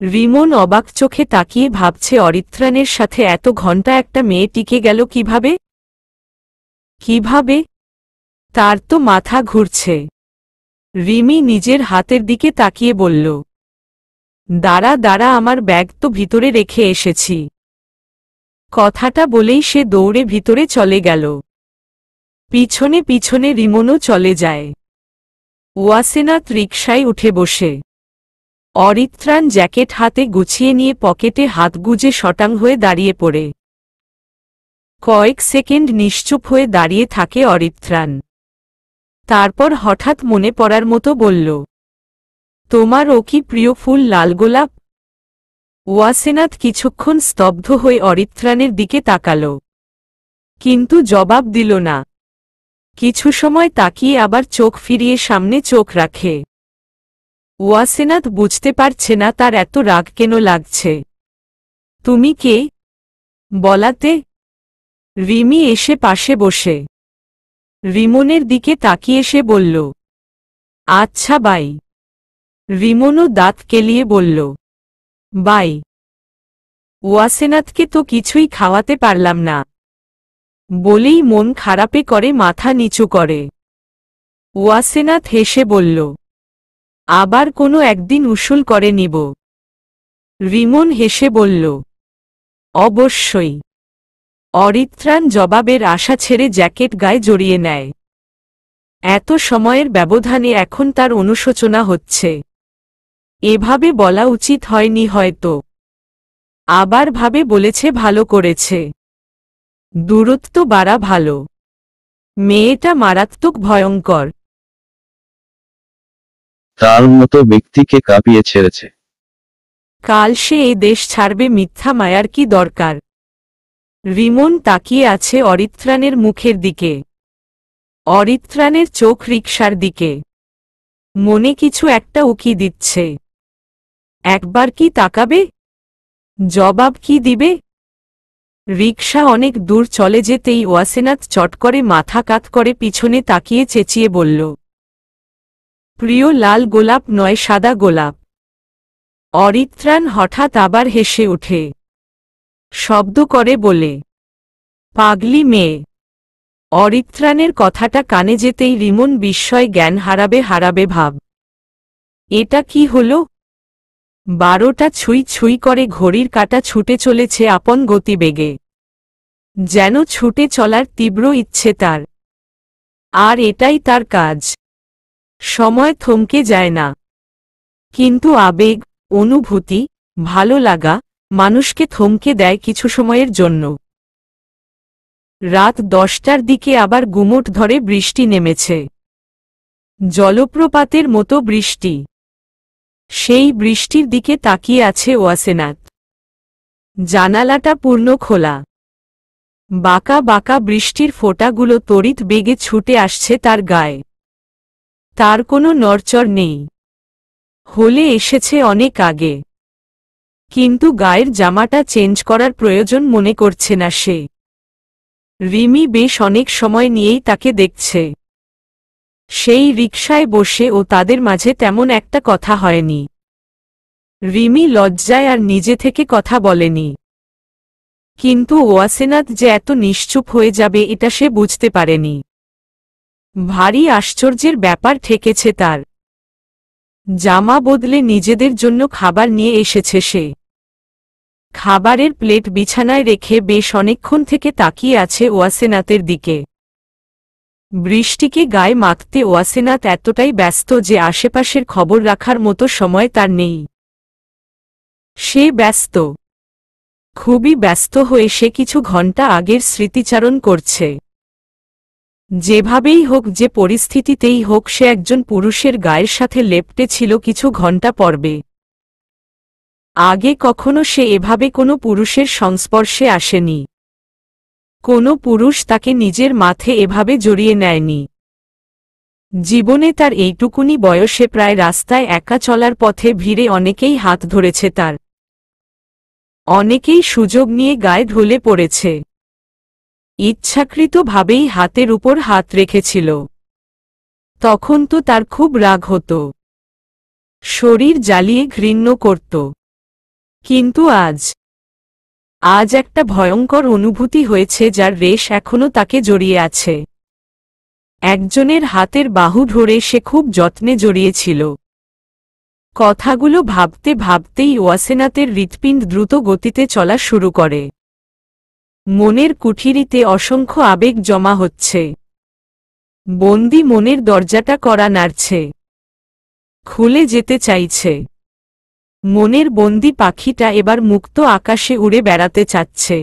রিমন অবাক চোখে তাকিয়ে ভাবছে অরিত্রানের সাথে এত ঘন্টা একটা মেয়ে টিকে গেল কিভাবে। কিভাবে? তার তো মাথা ঘুরছে। রিমি নিজের হাতের দিকে তাকিয়ে বলল, দাঁড়া দাঁড়া, আমার ব্যাগ তো ভিতরে রেখে এসেছি। কথাটা বলেই সে দৌড়ে ভিতরে চলে গেল। পিছনে পিছনে রিমনও চলে যায়। ওয়াসেনাথ রিকশায় উঠে বসে। অরিত্রান জ্যাকেট হাতে গুছিয়ে নিয়ে পকেটে হাত গুজে শটাং হয়ে দাঁড়িয়ে পড়ে। কয়েক সেকেন্ড নিশ্চুপ হয়ে দাঁড়িয়ে থাকে অরিত্রান। তারপর হঠাৎ মনে পড়ার মতো বলল, তোমার ও কি প্রিয় ফুল লাল গোলাপ? ওয়াসেনাথ কিছুক্ষণ স্তব্ধ হয়ে অরিত্রানের দিকে তাকাল, কিন্তু জবাব দিল না। কিছু সময় তাকিয়ে আবার চোখ ফিরিয়ে সামনে চোখ রাখে। ওয়াসেনাথ বুঝতে পারছে না তার এত রাগ কেন লাগছে। তুমি কে? বলাতে। রিমি এসে পাশে বসে রিমনের দিকে তাকিয়ে সে বলল, আচ্ছা বাই। রিমনও দাঁত কেলিয়ে বলল, বাই। ওয়াসেনাথকে তো কিছুই খাওয়াতে পারলাম না বলেই মন খারাপে করে মাথা নিচু করে। ওয়াসেনাথ হেসে বলল, আবার কোনো একদিন উসুল করে নিব। রিমন হেসে বলল, অবশ্যই। অরিত্রান জবাবের আশা ছেড়ে জ্যাকেট গায়ে জড়িয়ে নেয়। এত সময়ের ব্যবধানে এখন তার অনুশোচনা হচ্ছে। এভাবে বলা উচিত হয়নি হয়তো। আবার ভাবে বলেছে ভালো করেছে। দূরত্ব বাড়া ভালো। মেয়েটা মারাত্মক ভয়ঙ্কর। তার মতো ব্যক্তিকে কাঁপিয়ে ছেড়েছে। কাল সে এ দেশ ছাড়বে, মিথ্যা মায়ার কি দরকার? রিমন তাকিয়ে আছে অরিত্রানের মুখের দিকে। অরিত্রাণের চোখ রিকশার দিকে, মনে কিছু একটা উকি দিচ্ছে। একবার কি তাকাবে? জবাব কি দিবে? রিকশা অনেক দূর চলে যেতেই ওয়াসেনাথ চট করে মাথা কাত করে পিছনে তাকিয়ে চেঁচিয়ে বলল, প্রিয় লাল গোলাপ নয়, সাদা গোলাপ। অরিত্রাণ হঠাৎ আবার হেসে ওঠে, শব্দ করে বলে, পাগলি মেয়ে। অরিত্রাণের কথাটা কানে যেতেই রিমন বিস্ময় জ্ঞান হারাবে ভাব। এটা কি হল? 12টা ছুঁই ছুঁই করে ঘড়ির কাঁটা ছুটে চলেছে আপন গতিবেগে, যেন ছুটে চলার তীব্র ইচ্ছে তার। আর এটাই তার কাজ। সময় থমকে যায় না, কিন্তু আবেগ, অনুভূতি, ভালো লাগা মানুষকে থমকে দেয় কিছু সময়ের জন্য। রাত 10টার দিকে আবার গুমোট ধরে বৃষ্টি নেমেছে, জলপ্রপাতের মতো বৃষ্টি। সেই বৃষ্টির দিকে তাকিয়ে আছে ওয়াসেনাথ। জানালাটা পূর্ণ খোলা, বাঁকা বাঁকা বৃষ্টির ফোঁটাগুলো তড়িৎ বেগে ছুটে আসছে তার গায়ে। তার কোনো নড়চড় নেই, হলে এসেছে অনেক আগে। কিন্তু গায়ের জামাটা চেঞ্জ করার প্রয়োজন মনে করছে না সে। রিমি বেশ অনেক সময় নিয়েই তাকে দেখছে। সেই রিকশায় বসে ও তাদের মাঝে তেমন একটা কথা হয়নি। রিমি লজ্জায় আর নিজে থেকে কথা বলেনি। কিন্তু ওয়াসেনাথ যে এত নিশ্চুপ হয়ে যাবে এটা সে বুঝতে পারেনি। ভারী আশ্চর্যের ব্যাপার ঠেকেছে তার। জামা বদলে নিজেদের জন্য খাবার নিয়ে এসেছে সে। খাবারের প্লেট বিছানায় রেখে বেশ অনেকক্ষণ থেকে তাকিয়ে আছে ওয়াসেনাথের দিকে। বৃষ্টিকে গায়ে মাখতে ওয়াসেনাথ এতটাই ব্যস্ত যে আশেপাশের খবর রাখার মতো সময় তার নেই। সে ব্যস্ত, খুবই ব্যস্ত হয়ে সে কিছু ঘন্টা আগের স্মৃতিচারণ করছে। যেভাবেই হোক, যে পরিস্থিতিতেই হোক, সে একজন পুরুষের গায়ের সাথে লেপ্টে ছিল কিছু ঘন্টা পর্বে। আগে কখনো সে এভাবে কোনো পুরুষের সংস্পর্শে আসেনি। কোনো পুরুষ তাকে নিজের মাথে এভাবে জড়িয়ে নেয়নি। জীবনে তার এইটুকুনি বয়সে প্রায় রাস্তায় একা চলার পথে ভিড়ে অনেকেই হাত ধরেছে তার। অনেকেই সুযোগ নিয়ে গায়ে ঢলে পড়েছে। ইচ্ছাকৃতভাবেই হাতের উপর হাত রেখেছিল। তখন তো তার খুব রাগ হতো, শরীর জ্বালিয়ে ঘৃণ্য করত। কিন্তু আজ একটা ভয়ঙ্কর অনুভূতি হয়েছে যার রেশ এখনো তাকে জড়িয়ে আছে। একজনের হাতের বাহু ধরে সে খুব যত্নে জড়িয়েছিল। কথাগুলো ভাবতে ভাবতেই ওয়াসেনাথের হৃৎপিণ্ড দ্রুত গতিতে চলা শুরু করে। মনের কুঠিরিতে অসংখ্য আবেগ জমা হচ্ছে। বন্দি মনের দরজাটা কড়া নাড়ছে, খুলে যেতে চাইছে। মনের বন্দি পাখিটা এবার মুক্ত আকাশে উড়ে বেড়াতে চাচ্ছে।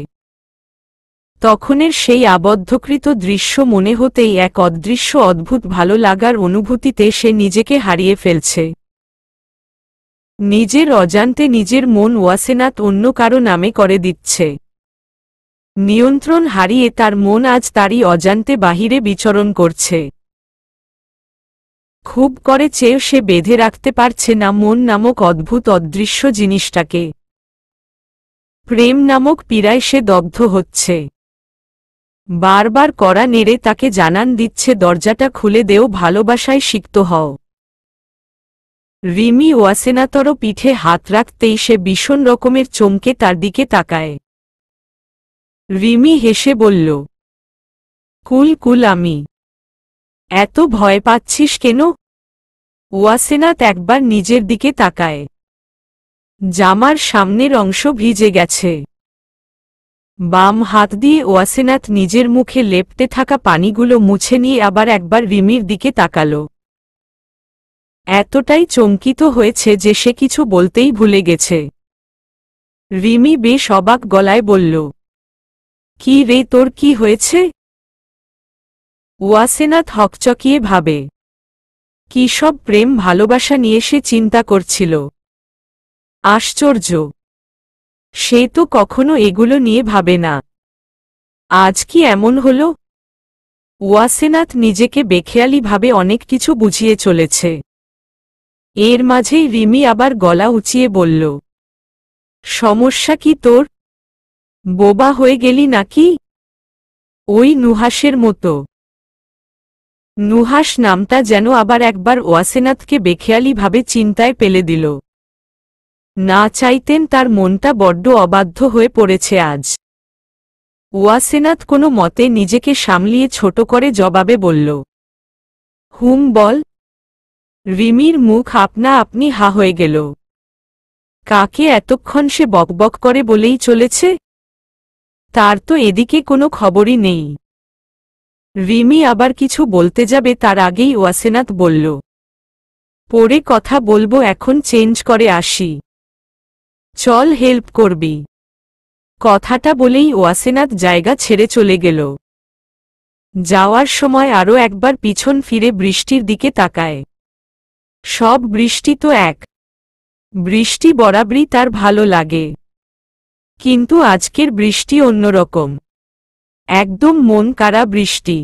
তখনের সেই আবদ্ধকৃত দৃশ্য মনে হতেই এক অদৃশ্য অদ্ভুত ভালো লাগার অনুভূতিতে সে নিজেকে হারিয়ে ফেলছে। নিজের অজান্তে নিজের মন ওয়াসেনাথ অন্য কারো নামে করে দিচ্ছে। নিয়ন্ত্রণ হারিয়ে তার মন আজ তারই অজান্তে বাহিরে বিচরণ করছে। খুব করে চেয়েও সে বেঁধে রাখতে পারছে না মন নামক অদ্ভুত অদৃশ্য জিনিসটাকে। প্রেম নামক পীড়ায় সে দগ্ধ হচ্ছে। বারবার কড়া নেড়ে তাকে জানান দিচ্ছে, দরজাটা খুলে দেও, ভালোবাসায় সিক্ত হও। রিমি ওয়াসেনাথর পিঠে হাত রাখতেই সে ভীষণ রকমের চমকে তার দিকে তাকায়। রিমি হেসে বলল, কুল কুল আমি। এত ভয় পাচ্ছিস কেন? ওয়াসেনাথ একবার নিজের দিকে তাকায়। জামার সামনের অংশ ভিজে গেছে। বাম হাত দিয়ে ওয়াসেনাথ নিজের মুখে লেপ্টে থাকা পানিগুলো মুছে নিয়ে আবার একবার রিমির দিকে তাকাল। এতটাই চমকিত হয়েছে যে সে কিছু বলতেই ভুলে গেছে। রিমি বেশ অবাক গলায় বলল, কি রে, তোর কি হয়েছে? ওয়াসেনাথ হকচকিয়ে ভাবে। কি সব প্রেম ভালোবাসা নিয়ে সে চিন্তা করছিল। আশ্চর্য, সে তো কখনো এগুলো নিয়ে ভাবে না। আজ কি এমন হলো? ওয়াসেনাথ নিজেকে বেখেয়ালিভাবে অনেক কিছু বুঝিয়ে চলেছে। এর মাঝেই রিমি আবার গলা উঁচিয়ে বলল, সমস্যা কি তোর? বোবা হয়ে গেলি নাকি? ওই নুহাসের মতো। নুহাস নামটা যেন আবার একবার ওয়াসেনাথকে বেখেয়ালিভাবে চিন্তায় ফেলে দিল। না চাইতেন তার মনটা বড্ড অবাধ্য হয়ে পড়েছে আজ। ওয়াসেনাথ কোনো মতে নিজেকে সামলিয়ে ছোট করে জবাবে বলল, হুম বল। রিমির মুখ আপনা আপনি হা হয়ে গেল। কাকে এতক্ষণ সে বকবক করে বলেই চলেছে? তার তো এদিকে কোনো খবরই নেই। রিমি আবার কিছু বলতে যাবে তার আগেই ওয়াসেনাথ বলল, পরে কথা বলবো, এখন চেঞ্জ করে আসি। চল, হেল্প করবি। কথাটা বলেই ওয়াসেনাথ জায়গা ছেড়ে চলে গেল। যাওয়ার সময় আরও একবার পিছন ফিরে বৃষ্টির দিকে তাকায়। সব বৃষ্টি তো এক। বৃষ্টি বরাবরই তার ভালো লাগে, কিন্তু আজকের বৃষ্টি অন্যরকম, একদম মন কাড়া বৃষ্টি।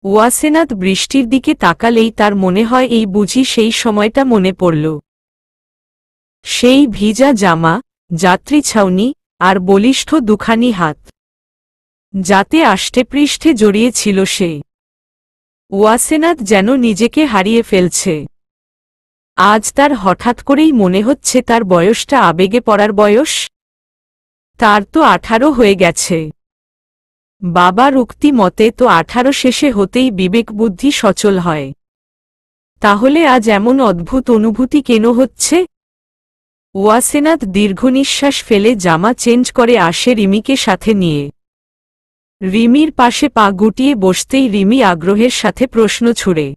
ওয়াসেনাথ বৃষ্টির দিকে তাকালেই তার মনে হয় এই বুঝি সেই সময়টা মনে পড়ল। সেই ভিজা জামা, যাত্রী ছাউনি, আর বলিষ্ঠ দুখানি হাত, যাতে আষ্টেপৃষ্ঠে জড়িয়েছিল সে। ওয়াসেনাথ যেন নিজেকে হারিয়ে ফেলছে। আজ তার হঠাৎ করেই মনে হচ্ছে তার বয়সটা আবেগে পড়ার বয়স। তার তো 18 হয়ে গেছে। বাবার উক্তি মতে তো 18 শেষে হতেই বিবেক বুদ্ধি সচল হয়। তাহলে আজ এমন অদ্ভুত অনুভূতি কেন হচ্ছে? ওয়াসেনাথ দীর্ঘনিশ্বাস ফেলে জামা চেঞ্জ করে আসে রিমিকে সাথে নিয়ে। রিমির পাশে পা গুটিয়ে বসতেই রিমি আগ্রহের সাথে প্রশ্ন ছুড়ে,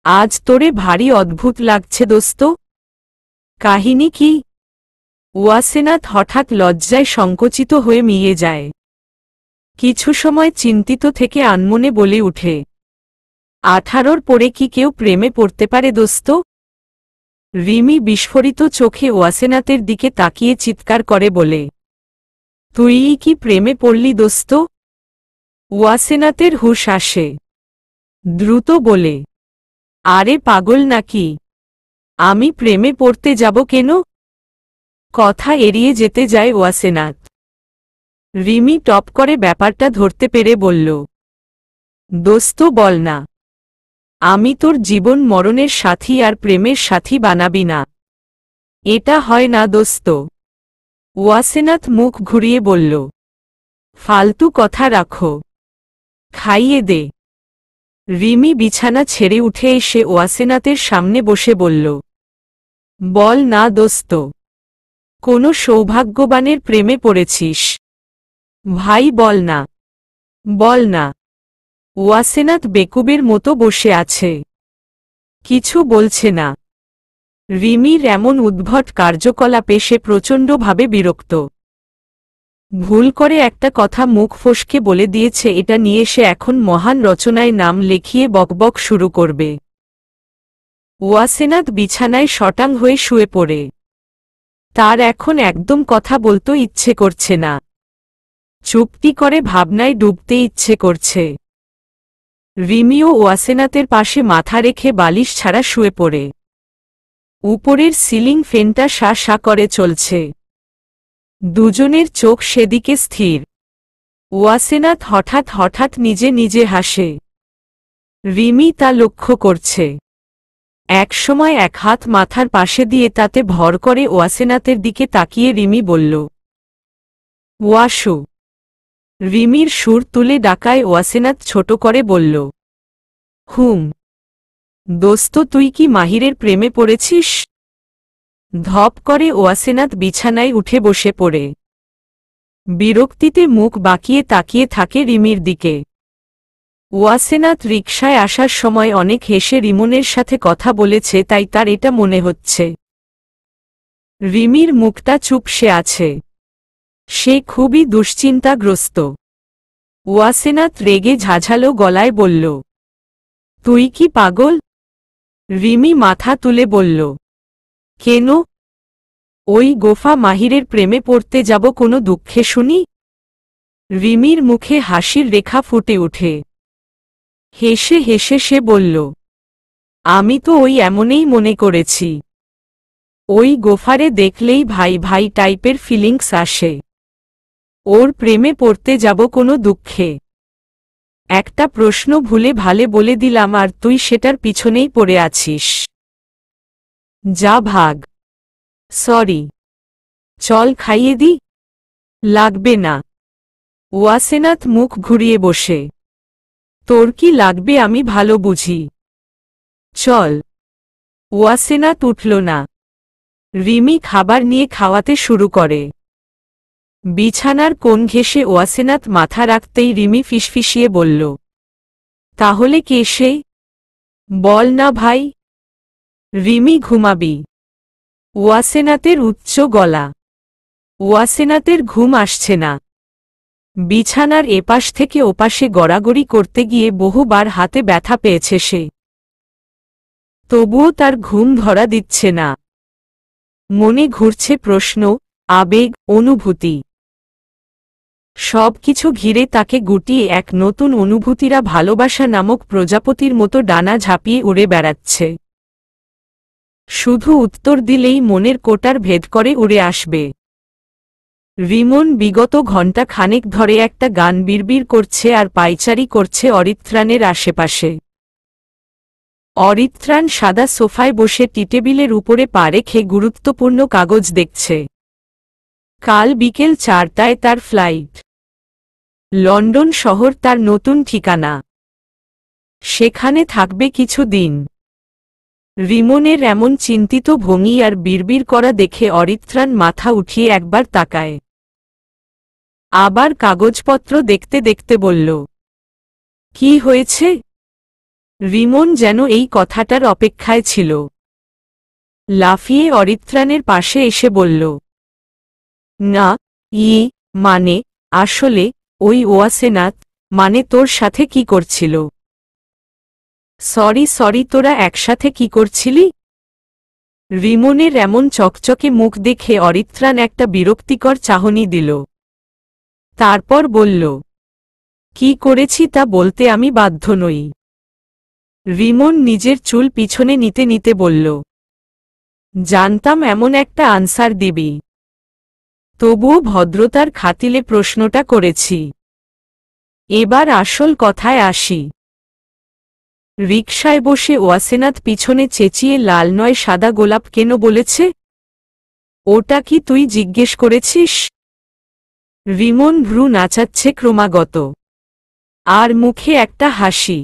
আজ তোরে ভারী অদ্ভুত লাগছে দোস্ত। কাহিনী কি? ওয়াসেনাথ হঠাৎ লজ্জায় সংকুচিত হয়ে মিয়ে যায়। কিছু সময় চিন্তিত থেকে আনমনে বলে উঠে, 18 পরে কি কেউ প্রেমে পড়তে পারে দোস্ত? রিমি বিস্ফোরিত চোখে ওয়াসেনাথের দিকে তাকিয়ে চিৎকার করে বলে, তুই কি প্রেমে পড়লি দোস্ত? ওয়াসেনাথের হুঁশ আসে। দ্রুত বলে, আরে পাগল নাকি? আমি প্রেমে পড়তে যাব কেন? কথা এড়িয়ে যেতে যায় ওয়াসেনাথ। রিমি টপ করে ব্যাপারটা ধরতে পেরে বলল, দোস্ত বল না, আমি তোর জীবন মরণের সাথী আর প্রেমের সাথী বানাবি না? এটা হয় না দোস্ত। ওয়াসেনাথ মুখ ঘুরিয়ে বলল, ফালতু কথা রাখো, খাইয়ে দে। রিমি বিছানা ছেড়ে উঠে এসে ওয়াসেনাথের সামনে বসে বলল, বল না দোস্ত, কোনো সৌভাগ্যবানের প্রেমে পড়েছিস? ভাই বল না, বল না। ওয়াসেনাথ বেকুবের মতো বসে আছে, কিছু বলছে না। রিমির এমন উদ্ভট কার্যকলাপে সে প্রচণ্ডভাবে বিরক্ত। ভুল করে একটা কথা মুখ ফসকে বলে দিয়েছে, এটা নিয়ে সে এখন মহান রচনায় নাম লেখিয়ে বকবক শুরু করবে। ওয়াসেনাথ বিছানায় শটাং হয়ে শুয়ে পড়ে। তার এখন একদম কথা বলতে ইচ্ছে করছে না। চুপটি করে ভাবনায় ডুবতে ইচ্ছে করছে। রিমিও ওয়াসেনাথের পাশে মাথা রেখে বালিশ ছাড়া শুয়ে পড়ে। উপরের সিলিং ফ্যানটা শা শা করে চলছে। দুজনের চোখ সেদিকে স্থির। ওয়াসেনাথ হঠাৎ হঠাৎ নিজে নিজে হাসে। রিমি তা লক্ষ্য করছে। একসময় এক হাত মাথার পাশে দিয়ে তাতে ভর করে ওয়াসেনাথের দিকে তাকিয়ে রিমি বলল, ওয়াসু। রিমির সুর তুলে ডাকায় ওয়াসেনাথ ছোট করে বলল, হুম। দোস্ত তুই কি মাহিরের প্রেমে পড়েছিস? ধপ করে ওয়াসেনাথ বিছানায় উঠে বসে পড়ে। বিরক্তিতে মুখ বাঁকিয়ে তাকিয়ে থাকে রিমির দিকে। ওয়াসেনাথ রিকশায় আসার সময় অনেক হেসে রিমনের সাথে কথা বলেছে, তাই তার এটা মনে হচ্ছে। রিমির মুখটা চুপসে আছে। সে খুবই দুশ্চিন্তাগ্রস্ত। ওয়াসেনাথ রেগে ঝাঝালো গলায় বলল, তুই কি পাগল? রিমি মাথা তুলে বলল, কেন? ওই গোফা মাহিরের প্রেমে পড়তে যাব কোনো দুঃখে শুনি? রিমির মুখে হাসির রেখা ফুটে ওঠে। হেসে হেসে সে বলল, আমি তো ওই এমনই মনে করেছি। ওই গোফারে দেখলেই ভাই ভাই টাইপের ফিলিংস আসে। ওর প্রেমে পড়তে যাব কোনো দুঃখে। একটা প্রশ্ন ভুলে ভালে বলে দিলাম আর তুই সেটার পিছনেই পড়ে আছিস। যা ভাগ। সরি। চল খাইয়ে দি। লাগবে না। ওয়াসেনাথ মুখ ঘুরিয়ে বসে। তোর কি লাগবে আমি ভালো বুঝি। চল। ওয়াসেনাথ উঠল না। রিমি খাবার নিয়ে খাওয়াতে শুরু করে। বিছানার কোণ ঘেঁষে ওয়াসেনাথ মাথা রাখতেই রিমি ফিসফিসিয়ে বলল, তাহলে কে সে? বল না ভাই। রিমি ঘুমাবি। ওয়াসেনাথের উচ্চ গলা। ওয়াসেনাথের ঘুম আসছে না। বিছানার এপাশ থেকে ওপাশে গড়াগড়ি করতে গিয়ে বহুবার হাতে ব্যথা পেয়েছে সে। তবুও তার ঘুম ধরা দিচ্ছে না। মনে ঘুরছে প্রশ্ন, আবেগ, অনুভূতি। সবকিছু ঘিরে তাকে গুটিয়ে এক নতুন অনুভূতিরা ভালোবাসা নামক প্রজাপতির মতো ডানা ঝাঁপিয়ে উড়ে বেড়াচ্ছে। শুধু উত্তর দিলেই মনের কোটার ভেদ করে উড়ে আসবে। রিমন বিগত ঘণ্টা খানেক ধরে একটা গান বিড়বিড় করছে আর পায়চারি করছে অরিত্রাণের আশেপাশে। অরিত্রাণ সাদা সোফায় বসে টিটেবিলের উপরে পা রেখে গুরুত্বপূর্ণ কাগজ দেখছে। কাল বিকেল 4টায় তার ফ্লাইট। লন্ডন শহর তার নতুন ঠিকানা। সেখানে থাকবে কিছু দিন। রিমনের এমন চিন্তিত ভঙ্গি আর বিড়বিড় করা দেখে অরিত্রাণ মাথা উঠিয়ে একবার তাকায়। আবার কাগজপত্র দেখতে দেখতে বলল, কি হয়েছে? রিমন যেন এই কথাটার অপেক্ষায় ছিল। লাফিয়ে অরিত্রাণের পাশে এসে বলল, না, মানে আসলে ওই ওয়াসেনাথ, মানে তোর সাথে কি করছিল? সরি তোরা একসাথে কি করছিলি? রিমনের এমন চকচকে মুখ দেখে অরিত্রাণ একটা বিরক্তিকর চাহনি দিল। তারপর বলল, কি করেছি তা বলতে আমি বাধ্য নই। রিমন নিজের চুল পিছনে নিতে নিতে বলল, জানতাম এমন একটা আনসার দিবি। তবুও ভদ্রতার খাতিলে প্রশ্নটা করেছি। এবার আসল কথায় আসি। রিকশায় বসে ওয়াসেনাথ পিছনে চেঁচিয়ে লাল নয় সাদা গোলাপ কেন বলেছে? ওটা কি তুই জিজ্ঞেস করেছিস? রিমন ভ্রু নাচাচ্ছে ক্রমাগত। আর মুখে একটা হাসি।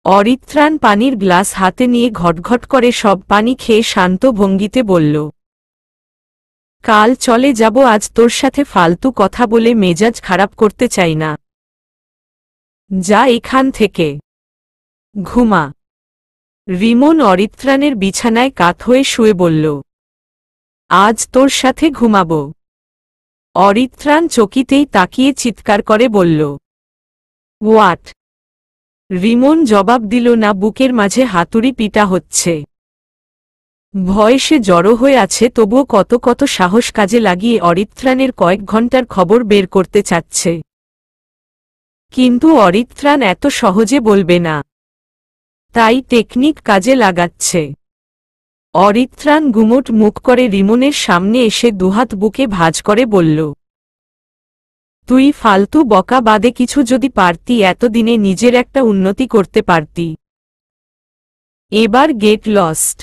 অরিত্রাণ পানির গ্লাস হাতে নিয়ে ঘটঘট করে সব পানি খেয়ে শান্ত ভঙ্গিতে বলল, কাল চলে যাব, আজ তোর সাথে ফালতু কথা বলে মেজাজ খারাপ করতে চাই না। যা এখান থেকে। ঘুমা। রিমন অরিত্রাণের বিছানায় কাত হয়ে শুয়ে বলল, আজ তোর সাথে ঘুমাব। অরিত্রাণ চকিতেই তাকিয়ে চিৎকার করে বলল, হোয়াট? রিমন জবাব দিল না, বুকের মাঝে হাতুড়ি পিটা হচ্ছে। ভয়ে সে জড়ো হয়ে আছে, তবুও কত কত সাহস কাজে লাগিয়ে অরিত্রাণের কয়েক ঘন্টার খবর বের করতে চাচ্ছে। কিন্তু অরিত্রাণ এত সহজে বলবে না। তাই টেকনিক কাজে লাগাচ্ছে। অরিত্রাণ গুমোট মুখ করে রিমনের সামনে এসে দুহাত বুকে ভাঁজ করে বলল, তুই ফালতু বকা বাদে কিছু যদি পারতি, এতদিনে নিজের একটা উন্নতি করতে পারতি। এবার গেট লস্ট।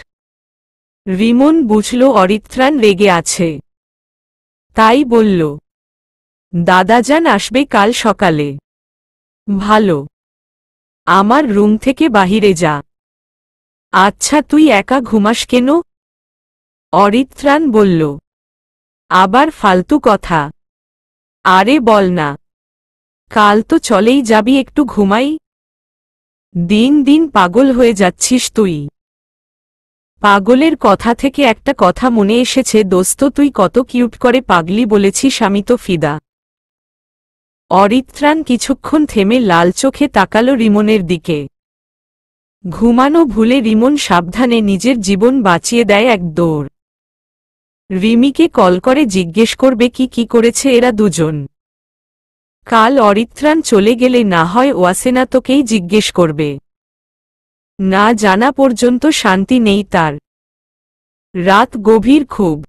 রিমন বুঝল অরিত্রাণ রেগে আছে। তাই বলল, দাদাজান আসবে কাল সকালে। ভালো। আমার রুম থেকে বাহিরে যা। আচ্ছা, তুই একা ঘুমাস কেন? অরিত্রাণ বলল, আবার ফালতু কথা। আরে বল না। কাল তো চলেই যাবি, একটু ঘুমাই। দিন দিন পাগল হয়ে যাচ্ছিস তুই। পাগলের কথা থেকে একটা কথা মনে এসেছে দোস্ত, তুই কত কিউট করে পাগলি বলেছিস, আমি তো ফিদা। অরিত্রাণ কিছুক্ষণ থেমে লাল চোখে তাকালো রিমনের দিকে। ঘুমানো ভুলে রিমন সাবধানে নিজের জীবন বাঁচিয়ে দেয় এক দৌড়। রিমিকে কল করে জিজ্ঞেস করবে কি কি করেছে এরা দুজন। কাল অরিত্রাণ চলে গেলে না হয় ওয়াসেনা তোকেই জিজ্ঞেস করবে। না জানা পর্যন্ত শান্তি নেই তার। রাত গভীর খুব,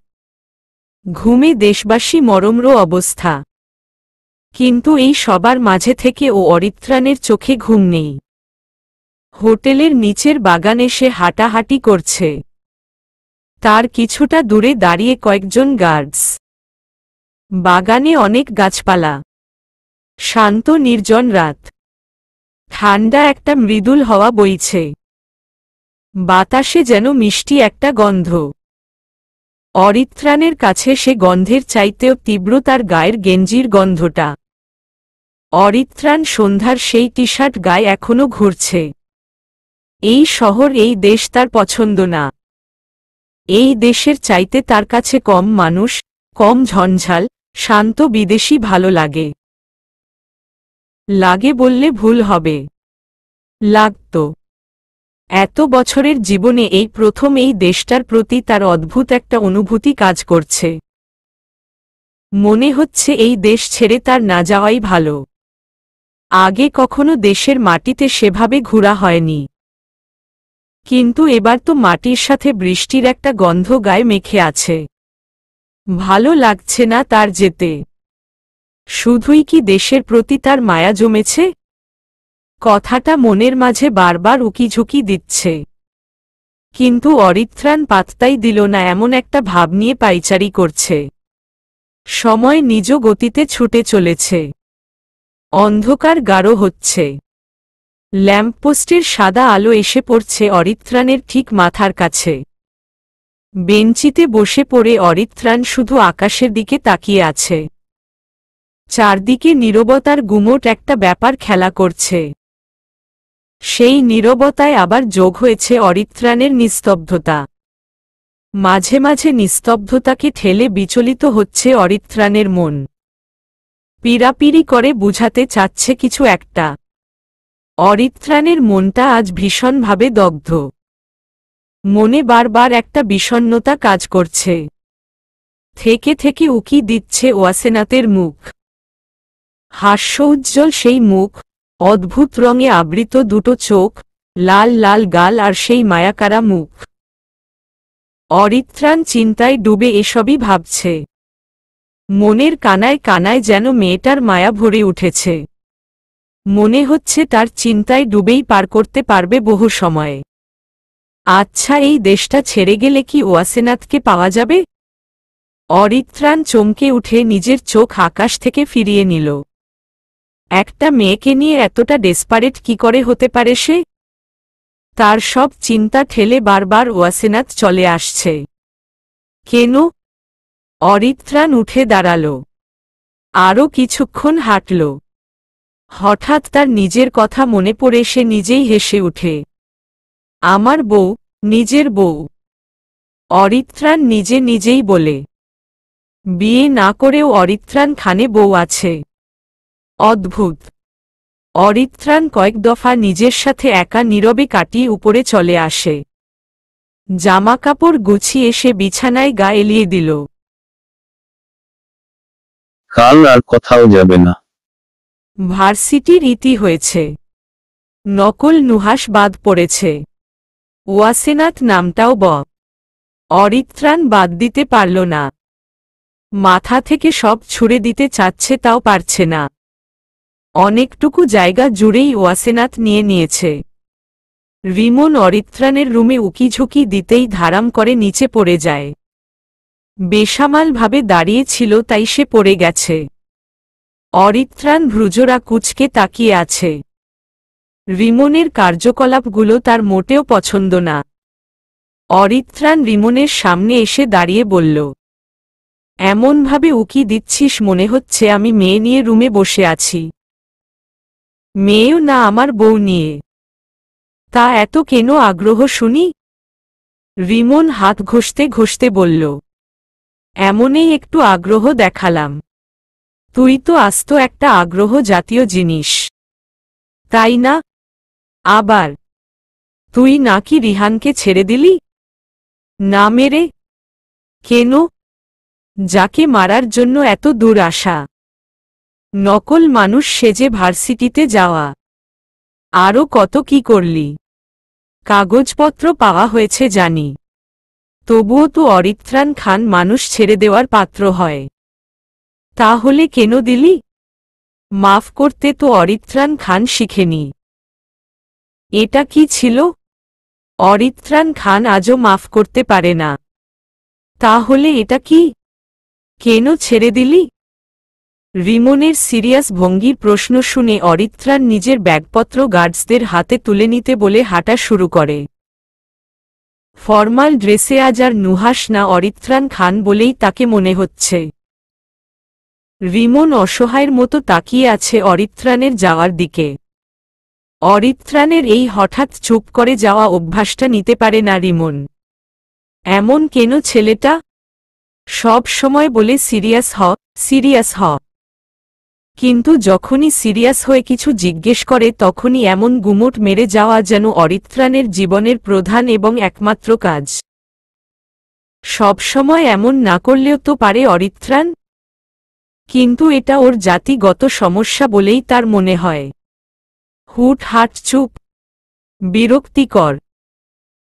ঘুমে দেশবাসী মরমর অবস্থা। কিন্তু এই সবার মাঝে থেকে ও অরিত্রাণের চোখে ঘুম নেই। হোটেলের নিচের বাগানে সে হাঁটাহাঁটি করছে। তার কিছুটা দূরে দাঁড়িয়ে কয়েকজন গার্ডস। বাগানে অনেক গাছপালা। শান্ত নির্জন রাত। ঠান্ডা একটা মৃদুল হাওয়া বইছে। বাতাসে যেন মিষ্টি একটা গন্ধ। অরিত্রাণের কাছে সে গন্ধের চাইতেও তীব্র তার গায়ের গেঞ্জির গন্ধটা। অরিত্রাণ সন্ধ্যার সেই টি শার্ট গায়ে এখনো ঘুরছে। এই শহর এই দেশ তার পছন্দ না। এই দেশের চাইতে তার কাছে কম মানুষ, কম ঝঞ্ঝাল, শান্ত বিদেশি ভালো লাগে। লাগে বললে ভুল হবে। লাগত। এত বছরের জীবনে এই প্রথম এই দেশটার প্রতি তার অদ্ভুত একটা অনুভূতি কাজ করছে। মনে হচ্ছে এই দেশ ছেড়ে তার না যাওয়াই ভালো। আগে কখনো দেশের মাটিতে সেভাবে ঘোরা হয়নি। কিন্তু এবার তো মাটির সাথে বৃষ্টির একটা গন্ধ গায়ে মেখে আছে। ভালো লাগছে না তার যেতে। শুধুই কি দেশের প্রতি তার মায়া জমেছে? কথাটা মনের মাঝে বারবার উকিঝুঁকি দিচ্ছে। কিন্তু অরিত্রাণ পাত্তাই দিল না, এমন একটা ভাব নিয়ে পাইচারি করছে। সময় নিজ গতিতে ছুটে চলেছে। অন্ধকার গাঢ় হচ্ছে। ল্যাম্পপোস্টের সাদা আলো এসে পড়ছে অরিত্রাণের ঠিক মাথার কাছে। বেঞ্চিতে বসে পড়ে অরিত্রাণ শুধু আকাশের দিকে তাকিয়ে আছে। চারদিকে নীরবতার গুমোট একটা ব্যাপার খেলা করছে। সেই নীরবতায় আবার যোগ হয়েছে অরিত্রাণের নিস্তব্ধতা। মাঝে মাঝে নিস্তব্ধতাকে ঠেলে বিচলিত হচ্ছে অরিত্রাণের মন। পীড়াপিড়ি করে বুঝাতে চাচ্ছে কিছু একটা। অরিত্রাণের মনটা আজ ভীষণভাবে দগ্ধ। মনে বারবার একটা বিষণ্ণতা কাজ করছে। থেকে থেকে উকি দিচ্ছে ওয়াসেনাতের মুখ। হাস্যোজ্জ্বল সেই মুখ, অদ্ভুত রঙে আবৃত দুটো চোখ, লাল লাল গাল আর সেই মায়াকারা মুখ। অরিত্রাণ চিন্তায় ডুবে এসবই ভাবছে। মনের কানায় কানায় যেন মেয়েটার মায়া ভরে উঠেছে। মনে হচ্ছে তার চিন্তায় ডুবেই পার করতে পারবে বহু সময়ে। আচ্ছা, এই দেশটা ছেড়ে গেলে কি ওয়াসেনাথকে পাওয়া যাবে? অরিত্রাণ চমকে উঠে নিজের চোখ আকাশ থেকে ফিরিয়ে নিল। একটা মেয়েকে নিয়ে এতটা ডেসপারেট কি করে হতে পারে সে? তার সব চিন্তা ঠেলে বারবার ওয়াসেনাথ চলে আসছে। কেন? অরিত্রাণ উঠে দাঁড়াল। আরও কিছুক্ষণ হাঁটল। হঠাৎ তার নিজের কথা মনে পড়ে সে নিজেই হেসে উঠে। আমার বউ, নিজের বউ। অরিত্রাণ নিজে নিজেই বলে। বিয়ে না করেও অরিত্রাণ খানে বউ আছে। অদ্ভুত। অরিত্রাণ কয়েক দফা নিজের সাথে একা নীরবে কাটিয়ে উপরে চলে আসে। জামাকাপড় গুছিয়ে সে বিছানায় গা এলিয়ে দিল। কাল আর কোথাও যাবে না। ভার্সিটির ইতি হয়েছে। নকল নুহাস বাদ পড়েছে। ওয়াসেনাথ নামটাও অরিত্রাণ বাদ দিতে পারল না। মাথা থেকে সব ছুড়ে দিতে চাচ্ছে, তাও পারছে না। অনেকটুকু জায়গা জুড়েই ওয়াসেনাথ নিয়ে নিয়েছে। রিমন অরিত্রাণের রুমে উকিঝুঁকি দিতেই ধারাম করে নিচে পড়ে যায়। বেসামালভাবে দাঁড়িয়ে ছিল তাই সে পড়ে গেছে। অরিত্রাণ ভ্রুজোড়া কুঁচকে তাকিয়ে আছে। রিমনের কার্যকলাপগুলো তার মোটেও পছন্দ না। অরিত্রাণ রিমনের সামনে এসে দাঁড়িয়ে বলল, এমনভাবে উকি দিচ্ছিস মনে হচ্ছে আমি মেয়ে নিয়ে রুমে বসে আছি। মেয়েও না, আমার বউ নিয়ে। তা এত কেন আগ্রহ শুনি? রিমন হাত ঘষতে ঘষতে বলল, এমনই একটু আগ্রহ দেখালাম। তুই তো আস্ত একটা আগ্রহ জাতীয় জিনিস, তাই না? আবার তুই নাকি রিহানকে ছেড়ে দিলি? না মেরে? কেন? যাকে মারার জন্য এত দূর আসা? নকল মানুষ সেজে ভার্সিটিতে যাওয়া, আরও কত কি করলি। কাগজপত্র পাওয়া হয়েছে জানি, তবুও তো অরিত্রাণ খান মানুষ ছেড়ে দেওয়ার পাত্র হয়। তাহলে কেন দিলি? মাফ করতে তো অরিত্রাণ খান শিখেনি। এটা কি ছিল? অরিত্রাণ খান আজও মাফ করতে পারে না। তাহলে এটা কি? কেন ছেড়ে দিলি? রিমনের সিরিয়াস ভঙ্গির প্রশ্ন শুনে অরিত্রাণ নিজের ব্যাগপত্র গার্ডসদের হাতে তুলে নিতে বলে হাঁটা শুরু করে। ফরমাল ড্রেসে আজ আর নুহাস না, অরিত্রাণ খান বলেই তাকে মনে হচ্ছে। রিমন অসহায়ের মতো তাকিয়ে আছে অরিত্রাণের যাওয়ার দিকে। অরিত্রাণের এই হঠাৎ চুপ করে যাওয়া অভ্যাসটা নিতে পারে না রিমন। এমন কেন ছেলেটা? সব সময় বলে সিরিয়াস হ, সিরিয়াস হ, কিন্তু যখনই সিরিয়াস হয়ে কিছু জিজ্ঞেস করে তখনই এমন গুমোট মেরে যাওয়া যেন অরিত্রাণের জীবনের প্রধান এবং একমাত্র কাজ। সব সময় এমন না করলেও তো পারে অরিত্রাণ, কিন্তু এটা ওর জাতিগত সমস্যা বলেই তার মনে হয়। হুটহাট চুপ, বিরক্তিকর।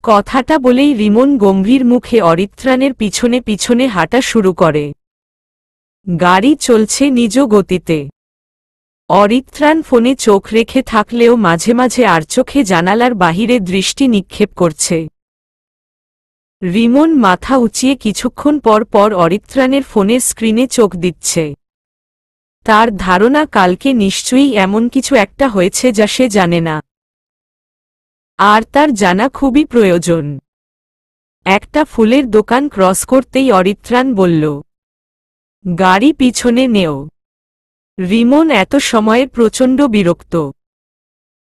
কথাটা বলেই রিমন গম্ভীর মুখে অরিত্রাণের পিছনে পিছনে হাঁটা শুরু করে। গাড়ি চলছে নিজ গতিতে। অরিত্রাণ ফোনে চোখ রেখে থাকলেও মাঝে মাঝে আর চোখে জানালার বাহিরে দৃষ্টি নিক্ষেপ করছে। রিমন মাথা উঁচিয়ে কিছুক্ষণ পর পর অরিত্রাণের ফোনের স্ক্রিনে চোখ দিচ্ছে। তার ধারণা কালকে নিশ্চয়ই এমন কিছু একটা হয়েছে যা সে জানে না, আর তার জানা খুবই প্রয়োজন। একটা ফুলের দোকান ক্রস করতেই অরিত্রাণ বলল, গাড়ি পিছনে নেও। রিমন এত সময়ে প্রচণ্ড বিরক্ত।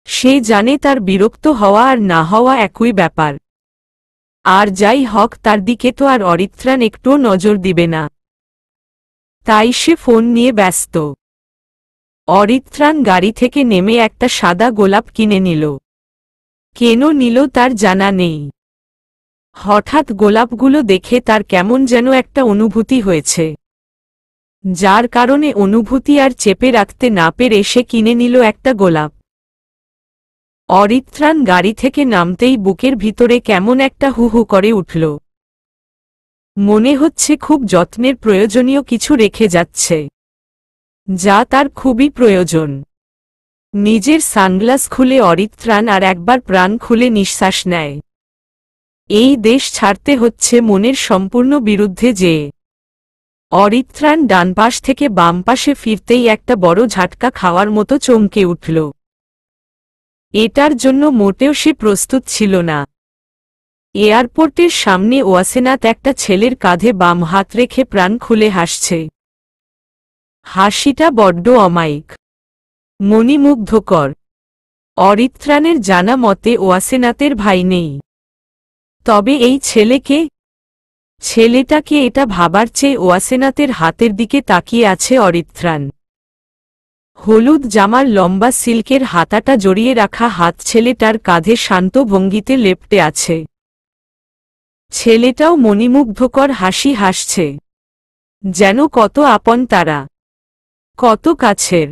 সে জানে তার বিরক্ত হওয়া আর না হওয়া একই ব্যাপার। আর যাই হক, তার দিকে তো আর অরিত্রাণ একটুও নজর দিবে না। তাই সে ফোন নিয়ে ব্যস্ত। অরিত্রাণ গাড়ি থেকে নেমে একটা সাদা গোলাপ কিনে নিল। কেন নিল তার জানা নেই। হঠাৎ গোলাপগুলো দেখে তার কেমন যেন একটা অনুভূতি হয়েছে, যার কারণে অনুভূতি আর চেপে রাখতে না পেরে সে কিনে নিল একটা গোলাপ। অরিত্রাণ গাড়ি থেকে নামতেই বুকের ভিতরে কেমন একটা হু হু করে উঠল। মনে হচ্ছে খুব যত্নের প্রয়োজনীয় কিছু রেখে যাচ্ছে, যা তার খুবই প্রয়োজন। নিজের সানগ্লাস খুলে অরিত্রাণ আর একবার প্রাণ খুলে নিঃশ্বাস নেয়। এই দেশ ছাড়তে হচ্ছে মনের সম্পূর্ণ বিরুদ্ধে যেয়ে। অরিত্রাণ ডান পাশ থেকে বাম পাশে ফিরতেই একটা বড় ঝাটকা খাওয়ার মতো চমকে উঠল। এটার জন্য মোটেও সে প্রস্তুত ছিল না। এয়ারপোর্টের সামনে ওয়াসেনাত একটা ছেলের কাঁধে বাম হাত রেখে প্রাণ খুলে হাসছে। হাসিটা বড্ড অমায়িক, মণিমুগ্ধকর। অরিত্রাণের জানা মতে ওয়াসেনাতের ভাই নেই। তবে এই ছেলেকে, ছেলেটাকে, এটা ভাবার চেয়ে ওয়াসেনাতের হাতের দিকে তাকিয়ে আছে অরিত্রাণ। হলুদ জামার লম্বা সিল্কের হাতাটা জড়িয়ে রাখা হাত ছেলেটার কাঁধে শান্ত ভঙ্গিতে লেপ্টে আছে। ছেলেটাও মণিমুগ্ধকর হাসি হাসছে, যেন কত আপন তারা, কত কাছের।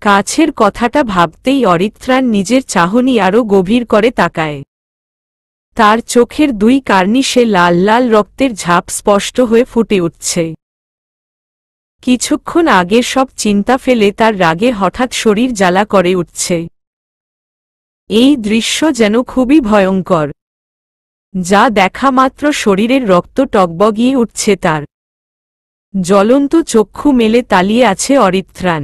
কাছের কথাটা ভাবতেই অরিত্রাণ নিজের চাহনি আরও গভীর করে তাকায়। তার চোখের দুই কার্নিশে লাল লাল রক্তের ঝাপ স্পষ্ট হয়ে ফুটে উঠছে। কিছুক্ষণ আগের সব চিন্তা ফেলে তার রাগে হঠাৎ শরীর জ্বালা করে উঠছে। এই দৃশ্য যেন খুবই ভয়ঙ্কর, যা দেখা মাত্র শরীরের রক্ত টগবগিয়ে উঠছে তার। জ্বলন্ত চক্ষু মেলে তালিয়ে আছে অরিত্রাণ,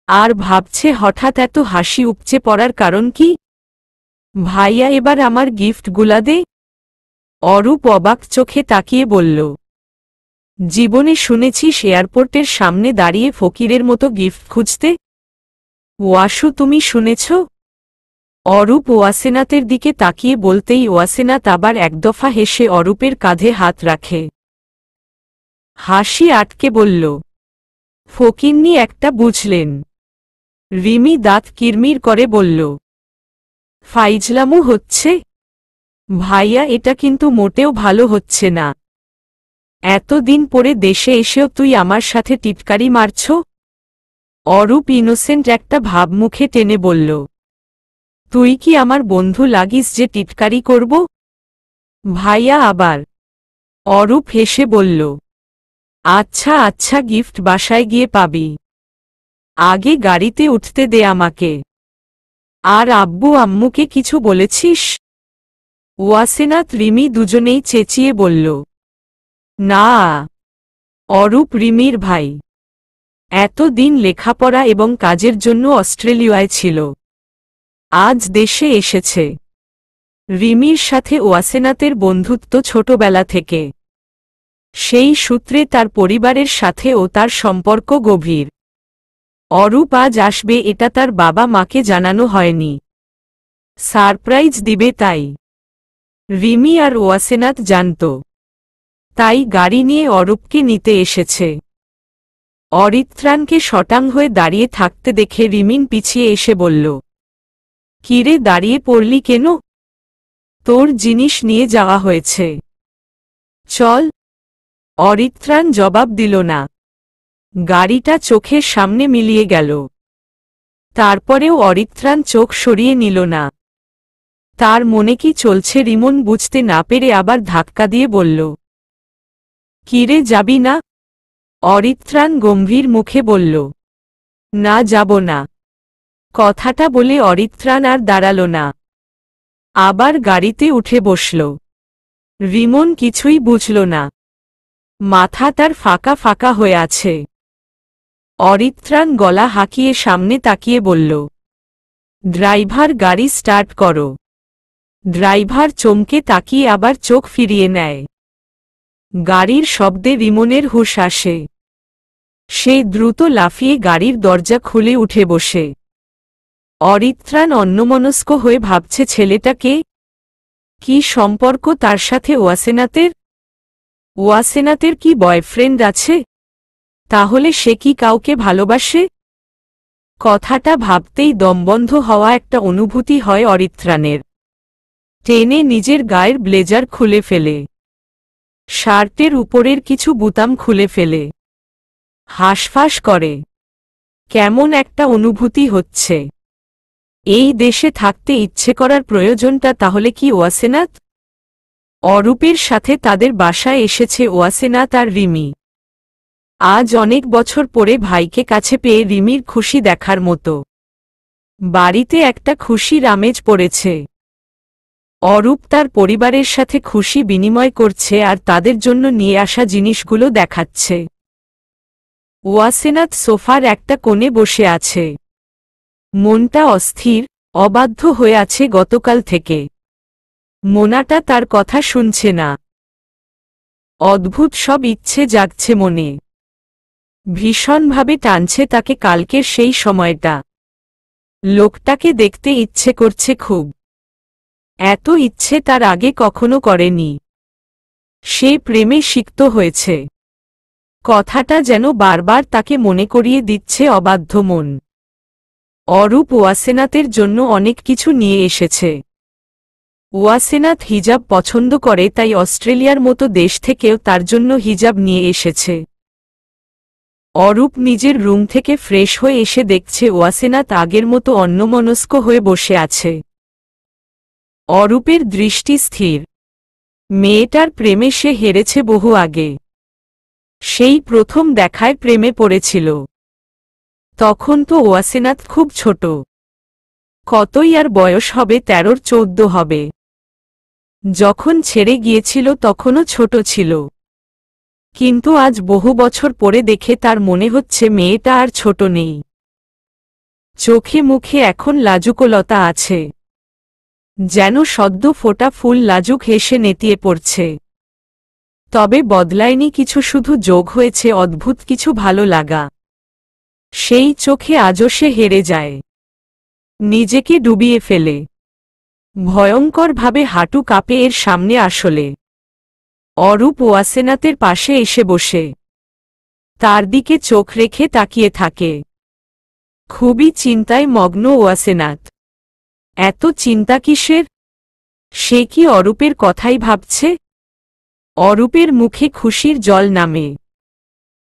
আর ভাবছে হঠাৎ এত হাসি উপচে পড়ার কারণ কি। ভাইয়া, এবার আমার গিফটগুলা দে। অরূপ অবাক চোখে তাকিয়ে বলল, জীবনে শুনেছিস এয়ারপোর্টের সামনে দাঁড়িয়ে ফকিরের মতো গিফট খুঁজতে? ওয়াসু, তুমি শুনেছ? অরূপ ওয়াসেনাতের দিকে তাকিয়ে বলতেই ওয়াসেনাত আবার একদফা হেসে অরূপের কাঁধে হাত রাখে। হাসি আটকে বলল, ফকিন্নি একটা, বুঝলেন? রিমি দাঁত কিরমির করে বলল, ফাইজলামু হচ্ছে? ভাইয়া, এটা কিন্তু মোটেও ভালো হচ্ছে না। এতদিন পরে দেশে এসেও তুই আমার সাথে টিটকারি মারছ? অরূপ ইনোসেন্ট একটা ভাব মুখে টেনে বলল, তুই কি আমার বন্ধু লাগিস যে টিটকারি করব? ভাইয়া আবার। অরূপ হেসে বলল, আচ্ছা আচ্ছা, গিফট বাসায় গিয়ে পাবি, আগে গাড়িতে উঠতে দে আমাকে। আর আব্বু আম্মুকে কিছু বলেছিস? ওয়াসেনাত রিমি দুজনেই চেঁচিয়ে বলল, না। অরূপ রিমির ভাই, এতদিন লেখাপড়া এবং কাজের জন্য অস্ট্রেলিয়ায় ছিল, আজ দেশে এসেছে। রিমির সাথে ওয়াসেনাতের বন্ধুত্ব ছোটবেলা থেকে, সেই সূত্রে তার পরিবারের সাথেও তার সম্পর্ক গভীর। অরূপ আজ আসবে এটা তার বাবা মাকে জানানো হয়নি, সারপ্রাইজ দিবে তাই। রিমি আর ওয়াসেনাত জানত, তাই গাড়ি নিয়ে অরূপকে নিতে এসেছে। অরিত্রানকে শটাং হয়ে দাঁড়িয়ে থাকতে দেখে রিমিন পিছিয়ে এসে বলল, কিরে দাঁড়িয়ে পড়লি কেন? তোর জিনিস নিয়ে যাওয়া হয়েছে, চল। অরিত্রান জবাব দিল না, গাড়িটা চোখের সামনে মিলিয়ে গেল। তারপরেও অরিত্রান চোখ সরিয়ে নিল না। তার মনে কি চলছে রিমন বুঝতে না পেরে আবার ধাক্কা দিয়ে বলল, কিরে যাবি না? অরিত্রান গম্ভীর মুখে বলল, না যাব না। কথাটা বলে অরিত্রান আর দাঁড়াল না, আবার গাড়িতে উঠে বসল। রিমন কিছুই বুঝল না, মাথা তার ফাঁকা ফাঁকা হয়ে আছে। অরিত্রান গলা হাঁকিয়ে সামনে তাকিয়ে বলল, ড্রাইভার গাড়ি স্টার্ট করো। ড্রাইভার চমকে তাকিয়ে আবার চোখ ফিরিয়ে নেয়। গাড়ির শব্দে রিমনের হুঁশ আসে। সে দ্রুত লাফিয়ে গাড়ির দরজা খুলে উঠে বসে। অরিত্রান অন্যমনস্ক হয়ে ভাবছে ছেলেটা কে, কি সম্পর্ক তার সাথে ওয়াসেনাতের? ওয়াসেনাতের কি বয়ফ্রেন্ড আছে? তাহলে সে কি কাউকে ভালোবাসে? কথাটা ভাবতেই দমবন্ধ হওয়া একটা অনুভূতি হয় অরিত্রানের। টেনে নিজের গায়ের ব্লেজার খুলে ফেলে, শার্টের উপরের কিছু বুতাম খুলে ফেলে, হাঁসফাঁস করে। কেমন একটা অনুভূতি হচ্ছে। এই দেশে থাকতে ইচ্ছে করার প্রয়োজনটা তাহলে কি ওয়াসেনাত? অরূপের সাথে তাদের বাসায় এসেছে ওয়াসেনাত আর রিমি। আজ অনেক বছর পরে ভাইকে কাছে পেয়ে রিমির খুশি দেখার মতো। বাড়িতে একটা খুশির আমেজ পড়েছে। অরূপ তার পরিবারের সাথে খুশি বিনিময় করছে আর তাদের জন্য নিয়ে আসা জিনিসগুলো দেখাচ্ছে। ওয়াসেনাত সোফার একটা কোণে বসে আছে। মনটা অস্থির, অবাধ্য হয়ে আছে গতকাল থেকে। মোনাটা তার কথা শুনছে না। অদ্ভুত সব ইচ্ছে জাগছে মনে। ভীষণভাবে টানছে তাকে কালকের সেই সময়টা। লোকটাকে দেখতে ইচ্ছে করছে খুব। এত ইচ্ছে তার আগে কখনো করেনি। সে প্রেমে সিক্ত হয়েছে। কথাটা যেন বারবার তাকে মনে করিয়ে দিচ্ছে অবাধ্য মন। অরূপ ওয়াসেনাতের জন্য অনেক কিছু নিয়ে এসেছে। ওয়াসেনাত হিজাব পছন্দ করে, তাই অস্ট্রেলিয়ার মতো দেশ থেকেও তার জন্য হিজাব নিয়ে এসেছে। অরূপ নিজের রুম থেকে ফ্রেশ হয়ে এসে দেখছে ওয়াসেনাত আগের মতো অন্যমনস্ক হয়ে বসে আছে। অরূপের দৃষ্টি স্থির। মেয়েটার প্রেমে সে হেরেছে বহু আগে। সেই প্রথম দেখায় প্রেমে পড়েছিল। তখন তো ওয়াসেনাত খুব ছোট। কতই আর বয়স হবে, 13-14 হবে। যখন ছেড়ে গিয়েছিল তখনও ছোট ছিল। কিন্তু আজ বহু বছর পরে দেখে তার মনে হচ্ছে মেয়েটা আর ছোট নেই। চোখে মুখে এখন লাজুকলতা আছে, যেন সদ্য ফোটা ফুল লাজুক হেসে নেতিয়ে পড়ছে। তবে বদলায়নি কিছু, শুধু যোগ হয়েছে অদ্ভুত কিছু ভালো লাগা। সেই চোখে আজও সে হেরে যায়, নিজেকে ডুবিয়ে ফেলে। ভয়ঙ্করভাবে হাঁটু কাঁপে এর সামনে আসলে। অরূপ ওয়াসেনাতের পাশে এসে বসে তার দিকে চোখ রেখে তাকিয়ে থাকে। খুবই চিন্তায় মগ্ন ওয়াসেনাত। এত চিন্তা কিসের? সে কি অরূপের কথাই ভাবছে? অরূপের মুখে খুশির জল নামে।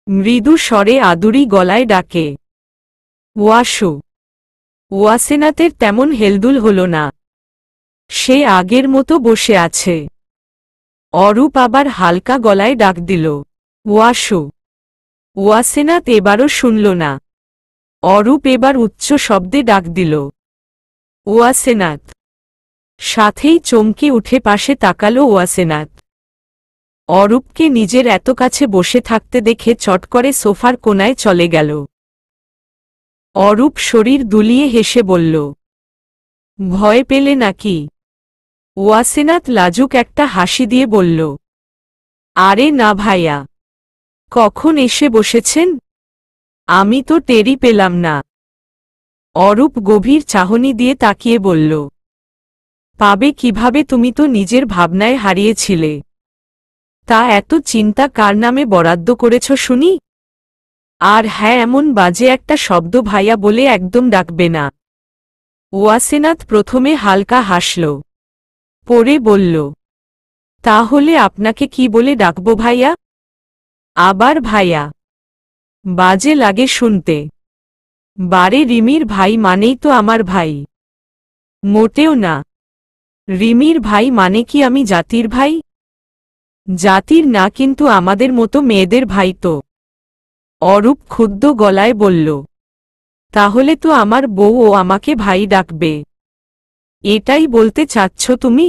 মৃদু স্বরে আদুরি গলায় ডাকে, ওয়াসু। ওয়াসেনাথের তেমন হেলদুল হল না। সে আগের মতো বসে আছে। অরূপ আবার হালকা গলায় ডাক দিল, ওয়াসু। ওয়াসেনাথ এবারও শুনল না। অরূপ এবার উচ্চ শব্দে ডাক দিল, ওয়াসেনাথ। সাথেই চমকে উঠে পাশে তাকালো ওয়াসেনাথ। অরূপকে নিজের এত কাছে বসে থাকতে দেখে চট করে সোফার কোণায় চলে গেল। অরূপ শরীর দুলিয়ে হেসে বলল, ভয় পেলে নাকি? ওয়াসেনাথ লাজুক একটা হাসি দিয়ে বলল, আরে না ভাইয়া। কখন এসে বসেছেন? আমি তো টেরই পেলাম না। অরূপ গভীর চাহনি দিয়ে তাকিয়ে বলল, পাবে কিভাবে, তুমি তো নিজের ভাবনায় হারিয়েছিলে। তা এত চিন্তা কার নামে বরাদ্দ করেছ শুনি? আর হ্যাঁ, এমন বাজে একটা শব্দ ভাইয়া বলে একদম ডাকবে না। ওয়াসেনাথ প্রথমে হালকা হাসল, পরে বলল, তাহলে আপনাকে কি বলে ডাকব ভাইয়া? আবার ভাইয়া? বাজে লাগে শুনতে। বারে, রিমির ভাই মানেই তো আমার ভাই। মোটেও না। রিমির ভাই মানে কি আমি জাতির ভাই? জাতির না, কিন্তু আমাদের মতো মেয়েদের ভাই তো। অরূপ ক্ষুব্ধ গলায় বলল, তাহলে তো আমার বউও আমাকে ভাই ডাকবে। এটাই বলতে চাচ্ছ তুমি?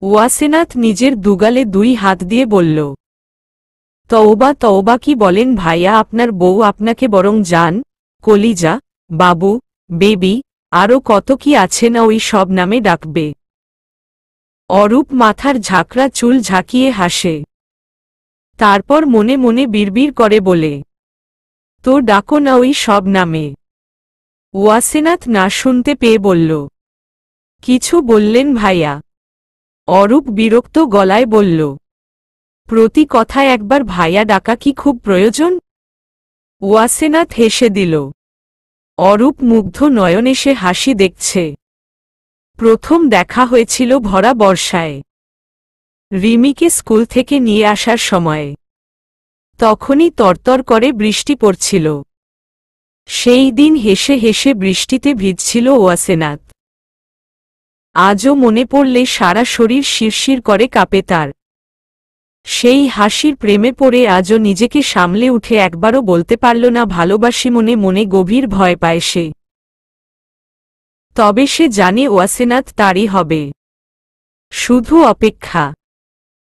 ওয়াসেনাথ নিজের দুগালে দুই হাত দিয়ে বলল, তওবা তওবা, কি বলেন ভাইয়া? আপনার বউ আপনাকে বরং জান, কলিজা, বাবু, বেবি, আরও কত কি আছে না ওই সব নামে ডাকবে। অরূপ মাথার ঝাঁকড়া চুল ঝাঁকিয়ে হাসে। তারপর মনে মনে বিড়বিড় করে বলে, তো ডাকো না ওই সব নামে। ওয়াসেনাথ না শুনতে পেয়ে বলল, কিছু বললেন ভাইয়া? অরূপ বিরক্ত গলায় বলল, প্রতি কথায় একবার ভাইয়া ডাকা কি খুব প্রয়োজন? ওয়াসেনাথ হেসে দিল। অরূপ মুগ্ধ নয়নে সে হাসি দেখছে। প্রথম দেখা হয়েছিল ভরা বর্ষায়, রিমিকে স্কুল থেকে নিয়ে আসার সময়ে। তখনই তরতর করে বৃষ্টি পড়ছিল। সেই দিন হেসে হেসে বৃষ্টিতে ভিজছিল ওয়াসেনাথ। আজও মনে পড়লে সারা শরীর শিরশির করে কাঁপে তার। সেই হাসির প্রেমে পড়ে আজও নিজেকে সামলে উঠে একবারও বলতে পারল না ভালোবাসি। মনে মনে গভীর ভয় পায় সে। তবে সে জানে ওয়াসেনাথ তারই হবে। শুধু অপেক্ষা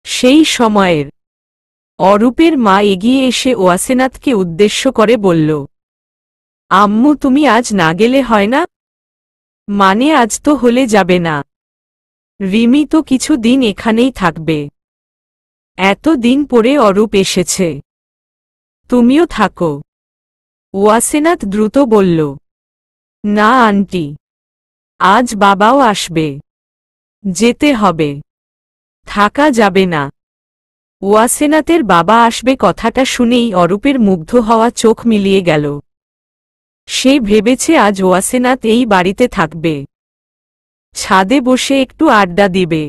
সেই সময়ের। অরূপের মা এগিয়ে এসে ওয়াসেনাথকে উদ্দেশ্য করে বলল, আম্মু, তুমি আজ না গেলে হয় না? মানে আজ তো হলে যাবে না? রিমি তো কিছু দিন এখানেই থাকবে। এত দিন পরে অরূপ এসেছে, তুমিও থাকো। ওয়াসেনাথ দ্রুত বলল, না আন্টি, আজ বাবাও আসবে। যেতে হবে, থাকা যাবে না। ওয়াসেনাথের বাবা আসবে কথাটা শুনেই অরূপের মুগ্ধ হওয়া চোখ মিলিয়ে গেল। সে ভেবেছে আজ ওয়াসেনাথ এই বাড়িতে থাকবে, ছাদে বসে একটু আড্ডা দিবে,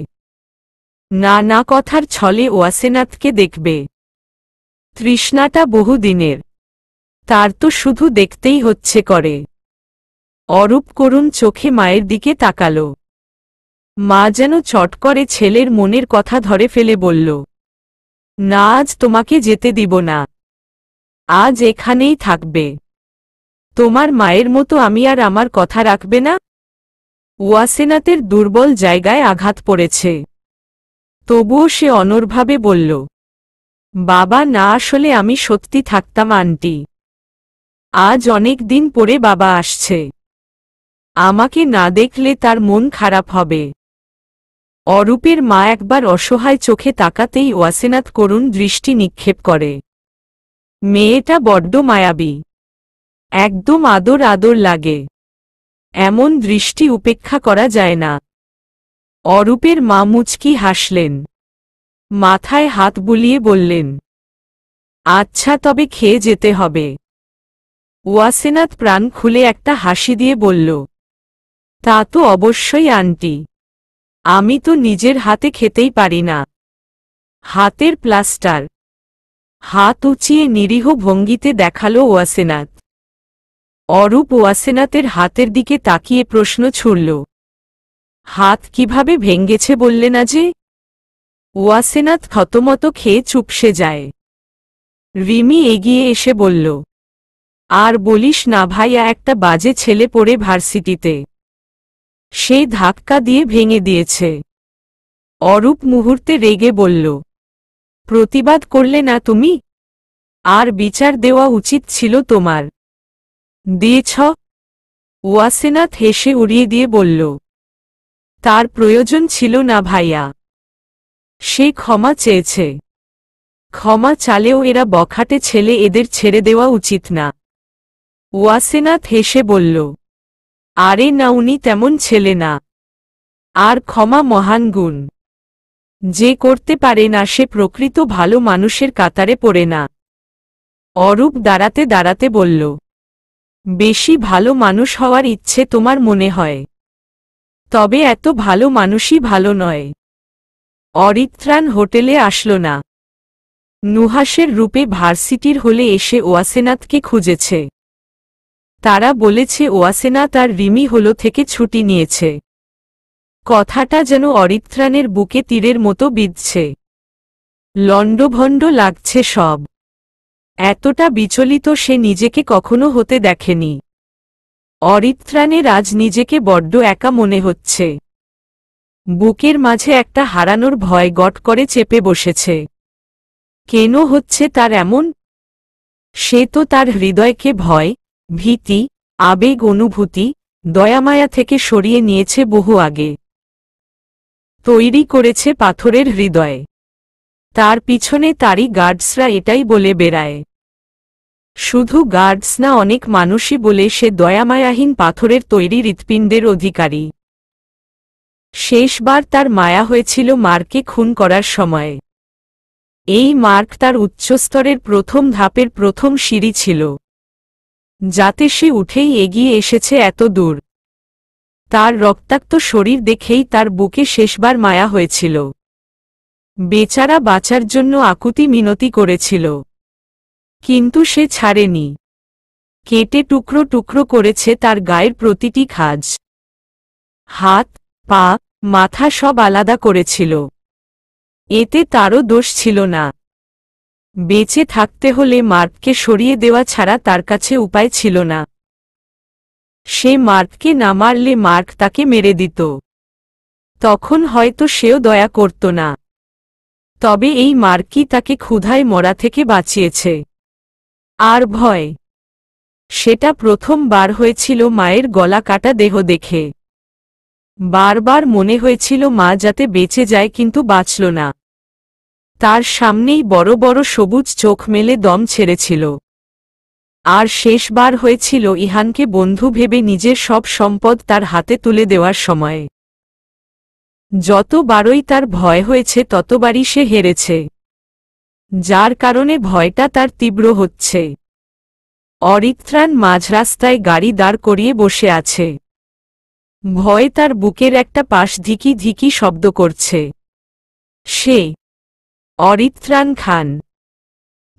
না কথার ছলে ওয়াসেনাথকে দেখবে। তৃষ্ণাটা বহুদিনের, তার তো শুধু দেখতেই হচ্ছে করে। অরূপ করুণ চোখে মায়ের দিকে তাকাল। মা যেন চট করে ছেলের মনের কথা ধরে ফেলে বলল, না, আজ তোমাকে যেতে দিব না। আজ এখানেই থাকবে। তোমার মায়ের মতো আমি আর আমার কথা রাখবে না? ওয়াসেনাথের দুর্বল জায়গায় আঘাত পড়েছে। তবুও সে অনড়ভাবে বলল, বাবা না, আসলে আমি সত্যি থাকতাম আন্টি। আজ অনেক দিন পরে বাবা আসছে, আমাকে না দেখলে তার মন খারাপ হবে। অরূপের মা একবার অসহায় চোখে তাকাতেই ওয়াসেনাথ করুণ দৃষ্টি নিক্ষেপ করে। মেয়েটা বড্ড মায়াবী, একদম আদর আদর লাগে। এমন দৃষ্টি উপেক্ষা করা যায় না। অরূপের মা মুচকি হাসলেন, মাথায় হাত বুলিয়ে বললেন, আচ্ছা, তবে খেয়ে যেতে হবে। ওয়াসেনাথ প্রাণ খুলে একটা হাসি দিয়ে বলল, তা তো অবশ্যই আন্টি, আমি তো নিজের হাতে খেতেই পারি না। হাতের প্লাস্টার। হাত উঁচিয়ে নিরীহ ভঙ্গিতে দেখালো ওয়াসেনাথ। অরূপ ওয়াসেনাথের হাতের দিকে তাকিয়ে প্রশ্ন ছুড়ল, হাত কিভাবে ভেঙ্গেছে বললে না যে? ওয়াসেনাথ থতমত খেয়ে চুপসে যায়। রিমি এগিয়ে এসে বলল, আর বলিস না ভাইয়া, একটা বাজে ছেলে পড়ে ভার্সিটিতে, সে ধাক্কা দিয়ে ভেঙে দিয়েছে। অরূপ মুহূর্তে রেগে বলল, প্রতিবাদ করলে না তুমি? আর বিচার দেওয়া উচিত ছিল তোমার। দিয়েছ? ওয়াসেনাথ হেসে উড়িয়ে দিয়ে বলল, তার প্রয়োজন ছিল না ভাইয়া, সে ক্ষমা চেয়েছে। ক্ষমা চালেও এরা বখাটে ছেলে, এদের ছেড়ে দেওয়া উচিত না। ওয়াসেনাথ হেসে বলল, আরে না, উনি তেমন ছেলে না। আর ক্ষমা মহান গুণ, যে করতে পারে না সে প্রকৃত ভালো মানুষের কাতারে পড়ে না। অরূপ দাঁড়াতে দাঁড়াতে বলল, বেশি ভালো মানুষ হওয়ার ইচ্ছে তোমার মনে হয়, তবে এত ভালো মানুষই ভালো নয়। অরিত্রাণ হোটেলে আসলো না। নুহাসের রূপে ভার্সিটির হলে এসে ওয়াসেনাথকে খুঁজেছে। তারা বলেছে ওয়াসেনাথ আর রিমি হলো থেকে ছুটি নিয়েছে। কথাটা যেন অরিত্রাণের বুকে তীরের মতো বিঁধছে। লণ্ডভণ্ড লাগছে সব। এতটা বিচলিত সে নিজেকে কখনো হতে দেখেনি। অরিত্রাণের আজ নিজেকে বড্ড একা মনে হচ্ছে। বুকের মাঝে একটা হারানোর ভয় গট করে চেপে বসেছে। কেন হচ্ছে তার এমন? সে তো তার হৃদয়কে ভয়, ভীতি, আবেগ, অনুভূতি, দয়ামায়া থেকে সরিয়ে নিয়েছে বহু আগে। তৈরি করেছে পাথরের হৃদয়। তার পিছনে তারই গার্ডসরা এটাই বলে বেড়ায়। শুধু গার্ডস না, অনেক মানুষই বলে সে দয়ামায়াহীন পাথরের তৈরি হৃৎপিণ্ডের অধিকারী। শেষবার তার মায়া হয়েছিল মার্ককে খুন করার সময়। এই মার্ক তার উচ্চস্তরের প্রথম ধাপের প্রথম সিঁড়ি ছিল, যাতে সে উঠেই এগিয়ে এসেছে এত দূর। তার রক্তাক্ত শরীর দেখেই তার বুকে শেষবার মায়া হয়েছিল। বেচারা বাঁচার জন্য আকুতি মিনতি করেছিল, কিন্তু সে ছাড়েনি। কেটে টুকরো টুকরো করেছে তার গায়ের প্রতিটি খাজ। হাত, পা, মাথা সব আলাদা করেছিল। এতে তারও দোষ ছিল না। বেঁচে থাকতে হলে মার্ককে সরিয়ে দেওয়া ছাড়া তার কাছে উপায় ছিল না। সে মার্ককে না মারলে মার্ক তাকে মেরে দিত। তখন হয়তো সেও দয়া করত না। তবে এই মার্কই তাকে ক্ষুধায় মরা থেকে বাঁচিয়েছে। আর ভয়, সেটা প্রথমবার হয়েছিল মায়ের গলা কাটা দেহ দেখে। বারবার মনে হয়েছিল মা যাতে বেঁচে যায়, কিন্তু বাঁচল না। তার সামনেই বড় বড় সবুজ চোখ মেলে দম ছেড়েছিল। আর শেষবার হয়েছিল ইহানকে বন্ধু ভেবে নিজের সব সম্পদ তার হাতে তুলে দেওয়ার সময়। যতবারই তার ভয় হয়েছে ততবারই সে হেরেছে, যার কারণে ভয়টা তার তীব্র হচ্ছে। অরিত্রাণ মাঝরাস্তায় গাড়ি দাঁড় করিয়ে বসে আছে। ভয় তার বুকের একটা পাশ ধিকি ধিকি শব্দ করছে। সে অরিত্রাণ খান।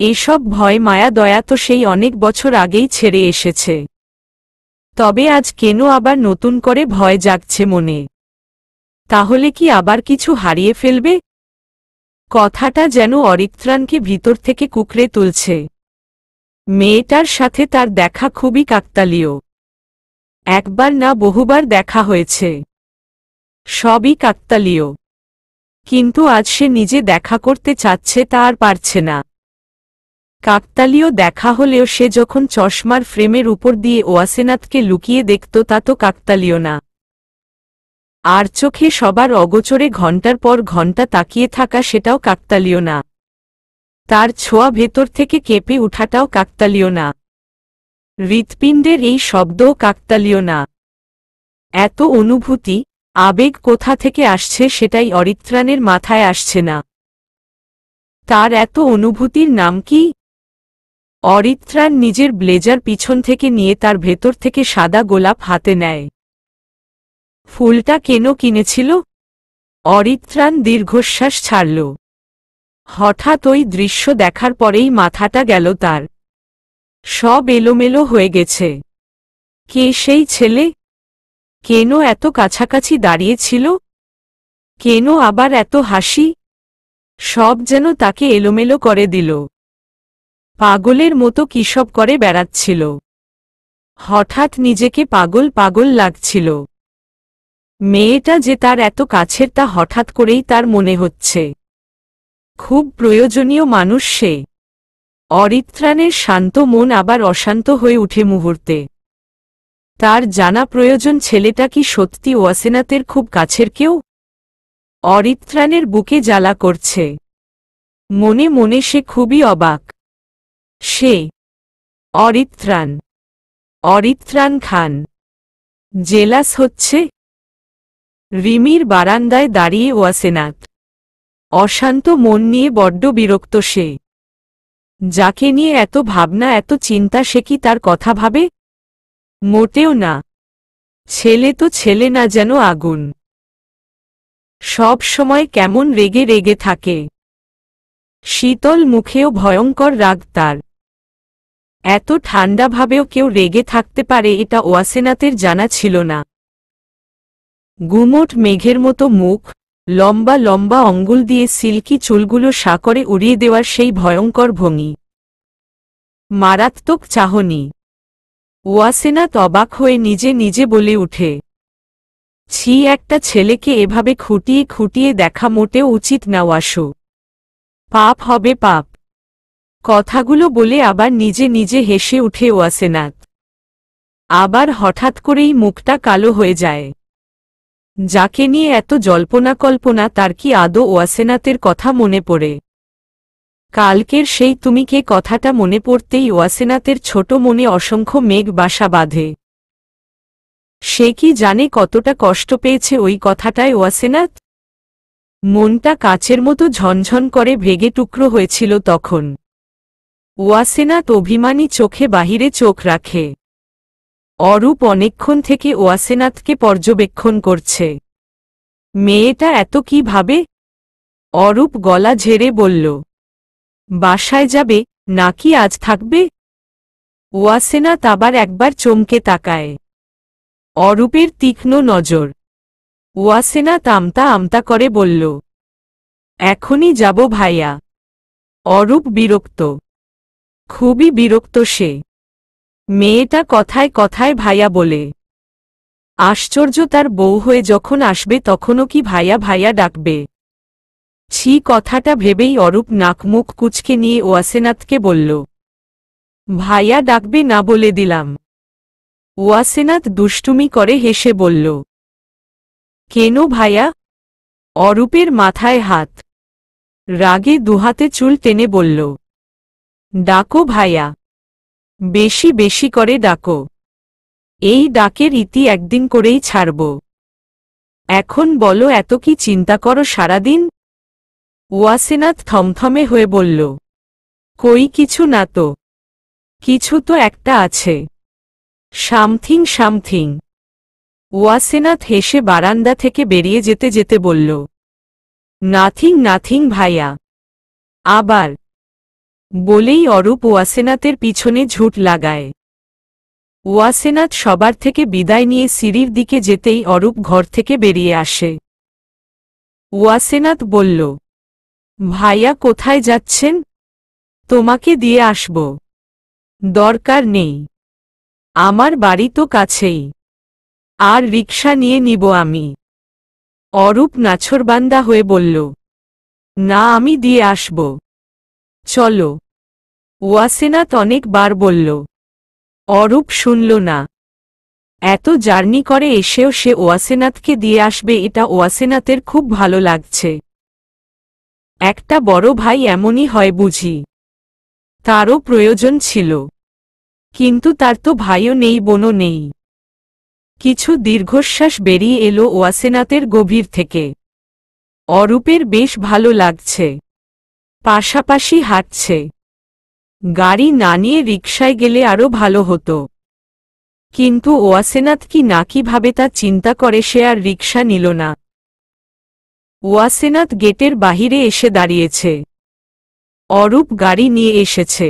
এসব ভয় মায়া দয়া তো সেই অনেক বছর আগেই ছেড়ে এসেছে। তবে আজ কেন আবার নতুন করে ভয় জাগছে মনে? তাহলে কি আবার কিছু হারিয়ে ফেলবে? কথাটা যেন অরিত্রাণকে ভিতর থেকে কুঁকড়ে তুলছে। মেয়েটার সাথে তার দেখা খুবই কাকতালীয়। একবার না বহুবার দেখা হয়েছে। সবই কাকতালীয়। কিন্তু আজ সে নিজে দেখা করতে চাচ্ছে, তা আর পারছে না। কাকতালীয় দেখা হলেও সে যখন চশমার ফ্রেমের উপর দিয়ে ওয়াসেনাথকে লুকিয়ে দেখত, তা তো কাকতালীয় না। আর চোখে সবার অগোচরে ঘণ্টার পর ঘণ্টা তাকিয়ে থাকা, সেটাও কাকতালীয় না। তার ছোঁয়া ভেতর থেকে কেঁপে উঠাটাও কাকতালীয় না। হৃৎপিণ্ডের এই শব্দও কাকতালীয় না। এত অনুভূতি, আবেগ কোথা থেকে আসছে সেটাই অরিত্রাণের মাথায় আসছে না। তার এত অনুভূতির নাম কি? অরিত্রাণ নিজের ব্লেজার পিছন থেকে নিয়ে তার ভেতর থেকে সাদা গোলাপ হাতে নেয়। ফুলটা কেন কিনেছিল? অরিত্রাণ দীর্ঘশ্বাস ছাড়ল। হঠাৎ ওই দৃশ্য দেখার পরেই মাথাটা গেল তার। সব এলোমেলো হয়ে গেছে। কে সেই ছেলে? কেন এত কাছাকাছি দাঁড়িয়েছিল? কেন আবার এত হাসি? সব যেন তাকে এলোমেলো করে দিল। পাগলের মতো কিসব করে বেড়াচ্ছিল। হঠাৎ নিজেকে পাগল পাগল লাগছিল। মেয়েটা যে তার এত কাছের তা হঠাৎ করেই তার মনে হচ্ছে। খুব প্রয়োজনীয় মানুষ সে। অরিত্রাণের শান্ত মন আবার অশান্ত হয়ে উঠে মুহূর্তে। তার জানা প্রয়োজন ছেলেটা কি সত্যি ওয়াসেনাথের খুব কাছের কেউ? অরিত্রাণের বুকে জ্বালা করছে। মনে মনে সে খুবই অবাক। সে অরিত্রাণ, অরিত্রাণ খান জেলাস হচ্ছে। রিমির বারান্দায় দাঁড়িয়ে ওয়াসেনাথ। অশান্ত মন নিয়ে বড্ড বিরক্ত সে। যাকে নিয়ে এত ভাবনা এত চিন্তা সে কি তার কথা ভাবে? মোটেও না। ছেলে তো ছেলে না, যেন আগুন। সব সময় কেমন রেগে রেগে থাকে। শীতল মুখেও ভয়ঙ্কর রাগ তার। এত ঠান্ডাভাবেও কেউ রেগে থাকতে পারে এটা ওয়াসেনাথের জানা ছিল না। গুমোট মেঘের মতো মুখ, লম্বা লম্বা অঙ্গুল দিয়ে সিল্কি চুলগুলো সাকরে উড়িয়ে দেওয়ার সেই ভয়ঙ্কর ভঙ্গি। মারাত্মক চাহনি। ওয়াসেনাথ অবাক হয়ে নিজে নিজে বলে উঠে, ছি, একটা ছেলেকে এভাবে খুঁটিয়ে খুঁটিয়ে দেখা মোটেও উচিত না ওয়াসু। পাপ হবে পাপ। কথাগুলো বলে আবার নিজে নিজে হেসে উঠে ওয়াসেনাথ। আবার হঠাৎ করেই মুখটা কালো হয়ে যায়। যাকে নিয়ে এত জল্পনা কল্পনা তার কি আদৌ ওয়াসেনাথের কথা মনে পড়ে? কালকের সেই তুমি কে কথাটা মনে পড়তেই ওয়াসেনাথের ছোট মনে অসংখ্য মেঘ বাসা বাঁধে। সে কি জানে কতটা কষ্ট পেয়েছে ওই কথাটায় ওয়াসেনাথ? মনটা কাচের মতো ঝনঝন করে ভেঙে টুকরো হয়েছিল তখন। ওয়াসেনাথ অভিমানী চোখে বাহিরে চোখ রাখে। অরূপ অনেকক্ষণ থেকে ওয়াসেনাথকে পর্যবেক্ষণ করছে। মেয়েটা এত কি ভাবে? অরূপ গলা ঝেড়ে বলল, বাসায় যাবে নাকি আজ থাকবে? ওয়াসেনাথ আবার একবার চমকে তাকায়। অরূপের তীক্ষ্ণ নজর। ওয়াসেনাথ আমতা আমতা করে বলল, এখনই যাব ভাইয়া। অরূপ বিরক্ত, খুবই বিরক্ত সে। মেয়েটা কথায় কথায় ভাইয়া বলে। আশ্চর্য, তার বউ হয়ে যখন আসবে তখনও কি ভাইয়া ভাইয়া ডাকবে? ছি, কথাটা ভেবেই অরূপ নাক মুখ কুঁচকে নিয়ে ওয়াসেনাথকে বলল, ভাইয়া ডাকবে না বলে দিলাম। ওয়াসেনাথ দুষ্টুমি করে হেসে বলল, কেন ভাইয়া? অরূপের মাথায় হাত। রাগে দুহাতে চুল টেনে বলল, ডাকো ভাইয়া, বেশি বেশি করে ডাকো। এই ডাকের ইতি একদিন করেই ছাড়ব। এখন বলো, এত কি চিন্তা করো সারাদিন? ওয়াসেনাথ থমথমে হয়ে বলল, কই কিছু না তো। কিছু তো একটা আছে। Something something. ওয়াসেনাথ হেসে বারান্দা থেকে বেরিয়ে যেতে যেতে বলল, নাথিং নাথিং ভাইয়া। আবার বলেই অরূপ ওয়াসেনাথের পিছনে ঝুট লাগায়। ওয়াসেনাথ সবার থেকে বিদায় নিয়ে সিঁড়ির দিকে যেতেই অরূপ ঘর থেকে বেরিয়ে আসে। ওয়াসেনাথ বলল, ভাইয়া কোথায় যাচ্ছেন? তোমাকে দিয়ে আসব। দরকার নেই, আমার বাড়ি তো কাছেই, আর রিকশা নিয়ে নিব আমি। অরূপ নাছোড়বান্দা হয়ে বলল, না, আমি দিয়ে আসব, চলো। ওয়াসেনাথ অনেকবার বলল। অরূপ শুনল না। এত জার্নি করে এসেও সে ওয়াসেনাথকে দিয়ে আসবে এটা ওয়াসেনাথের খুব ভালো লাগছে। একটা বড় ভাই এমনই হয় বুঝি। তারও প্রয়োজন ছিল, কিন্তু তার তো ভাইও নেই বোনও নেই। কিছু দীর্ঘশ্বাস বেরিয়ে এলো ওয়াসেনাথের গভীর থেকে। অরূপের বেশ ভালো লাগছে। পাশাপাশি হাঁটছে। গাড়ি না নিয়ে রিকশায় গেলে আরও ভালো হতো। কিন্তু ওয়াসেনাথ কি না কিভাবে তা চিন্তা করে সে আর রিকশা নিল না। ওয়াসেনাথ গেটের বাহিরে এসে দাঁড়িয়েছে। অরূপ গাড়ি নিয়ে এসেছে।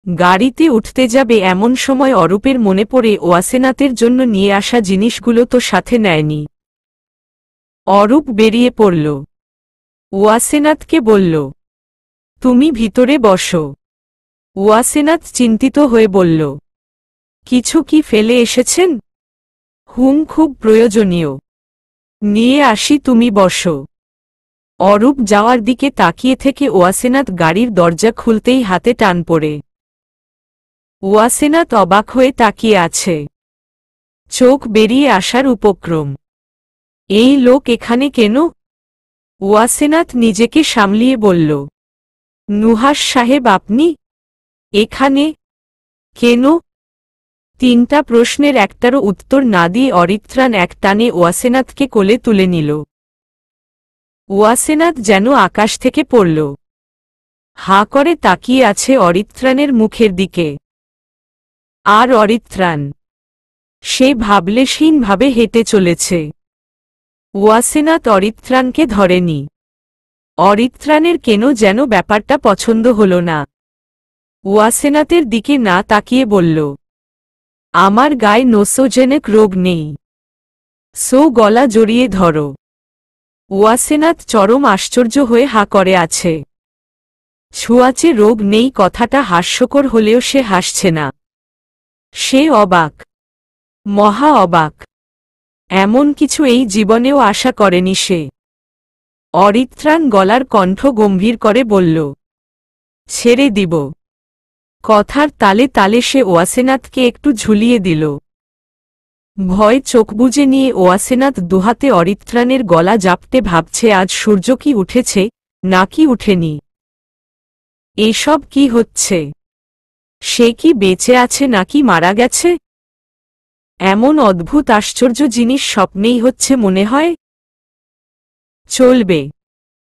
গাড়িতে উঠতে যাবে এমন সময় অরূপের মনে পড়ে ওয়াসেনাথের জন্য নিয়ে আসা জিনিসগুলো তো সাথে নেয়নি। অরূপ বেরিয়ে পড়ল। ওয়াসেনাথকে বলল, তুমি ভিতরে বসো। ওয়াসেনাথ চিন্তিত হয়ে বলল, কিছু কি ফেলে এসেছেন? খুব প্রয়োজনীয়। নিয়ে আসি, তুমি বসো। অরূপ যাওয়ার দিকে তাকিয়ে থেকে ওয়াসেনাথ গাড়ির দরজা খুলতেই হাতে টান পড়ে। ওয়াসেনাথ অবাক হয়ে তাকিয়ে আছে। চোখ বেরিয়ে আসার উপক্রম। এই লোক এখানে কেন? ওয়াসেনাথ নিজেকে সামলিয়ে বলল, নুহাশ সাহেব, আপনি এখানে কেন? তিনটা প্রশ্নের একটারও উত্তর না দিয়ে অরিত্রাণ এক টানে ওয়াসেনাথকে কোলে তুলে নিল। ওয়াসেনাথ যেন আকাশ থেকে পড়ল। হাঁ করে তাকিয়ে আছে অরিত্রাণের মুখের দিকে। আর অরিত্রাণ, সে ভাবলেশহীনভাবে হেঁটে চলেছে। ওয়াসেনাথ অরিত্রাণকে ধরেনি। অরিত্রাণের কেন যেন ব্যাপারটা পছন্দ হল না। ওয়াসেনাথের দিকে না তাকিয়ে বলল, আমার গায়ে নোসোজেনিক রোগ নেই। গলা জড়িয়ে ধরো। ওয়াসেনাথ চরম আশ্চর্য হয়ে হাঁ করে আছে। ছোঁয়াচে রোগ নেই কথাটা হাস্যকর হলেও সে হাসছে না। সে অবাক, মহা অবাক। এমন কিছু এই জীবনেও আশা করেনি সে। অরিত্রাণ গলার কণ্ঠ গম্ভীর করে বলল, ছেড়ে দিব। কথার তালে তালে সে ওয়াসেনাথকে একটু ঝুলিয়ে দিল। ভয় চোখ বুজে নিয়ে ওয়াসেনাথ দুহাতে অরিত্রাণের গলা জাপটে ভাবছে আজ সূর্য কি উঠেছে নাকি উঠেনি। এসব কি হচ্ছে? সে কি বেঁচে আছে নাকি মারা গেছে? এমন অদ্ভুত আশ্চর্য জিনিস স্বপ্নেই হচ্ছে মনে হয়। চলবে।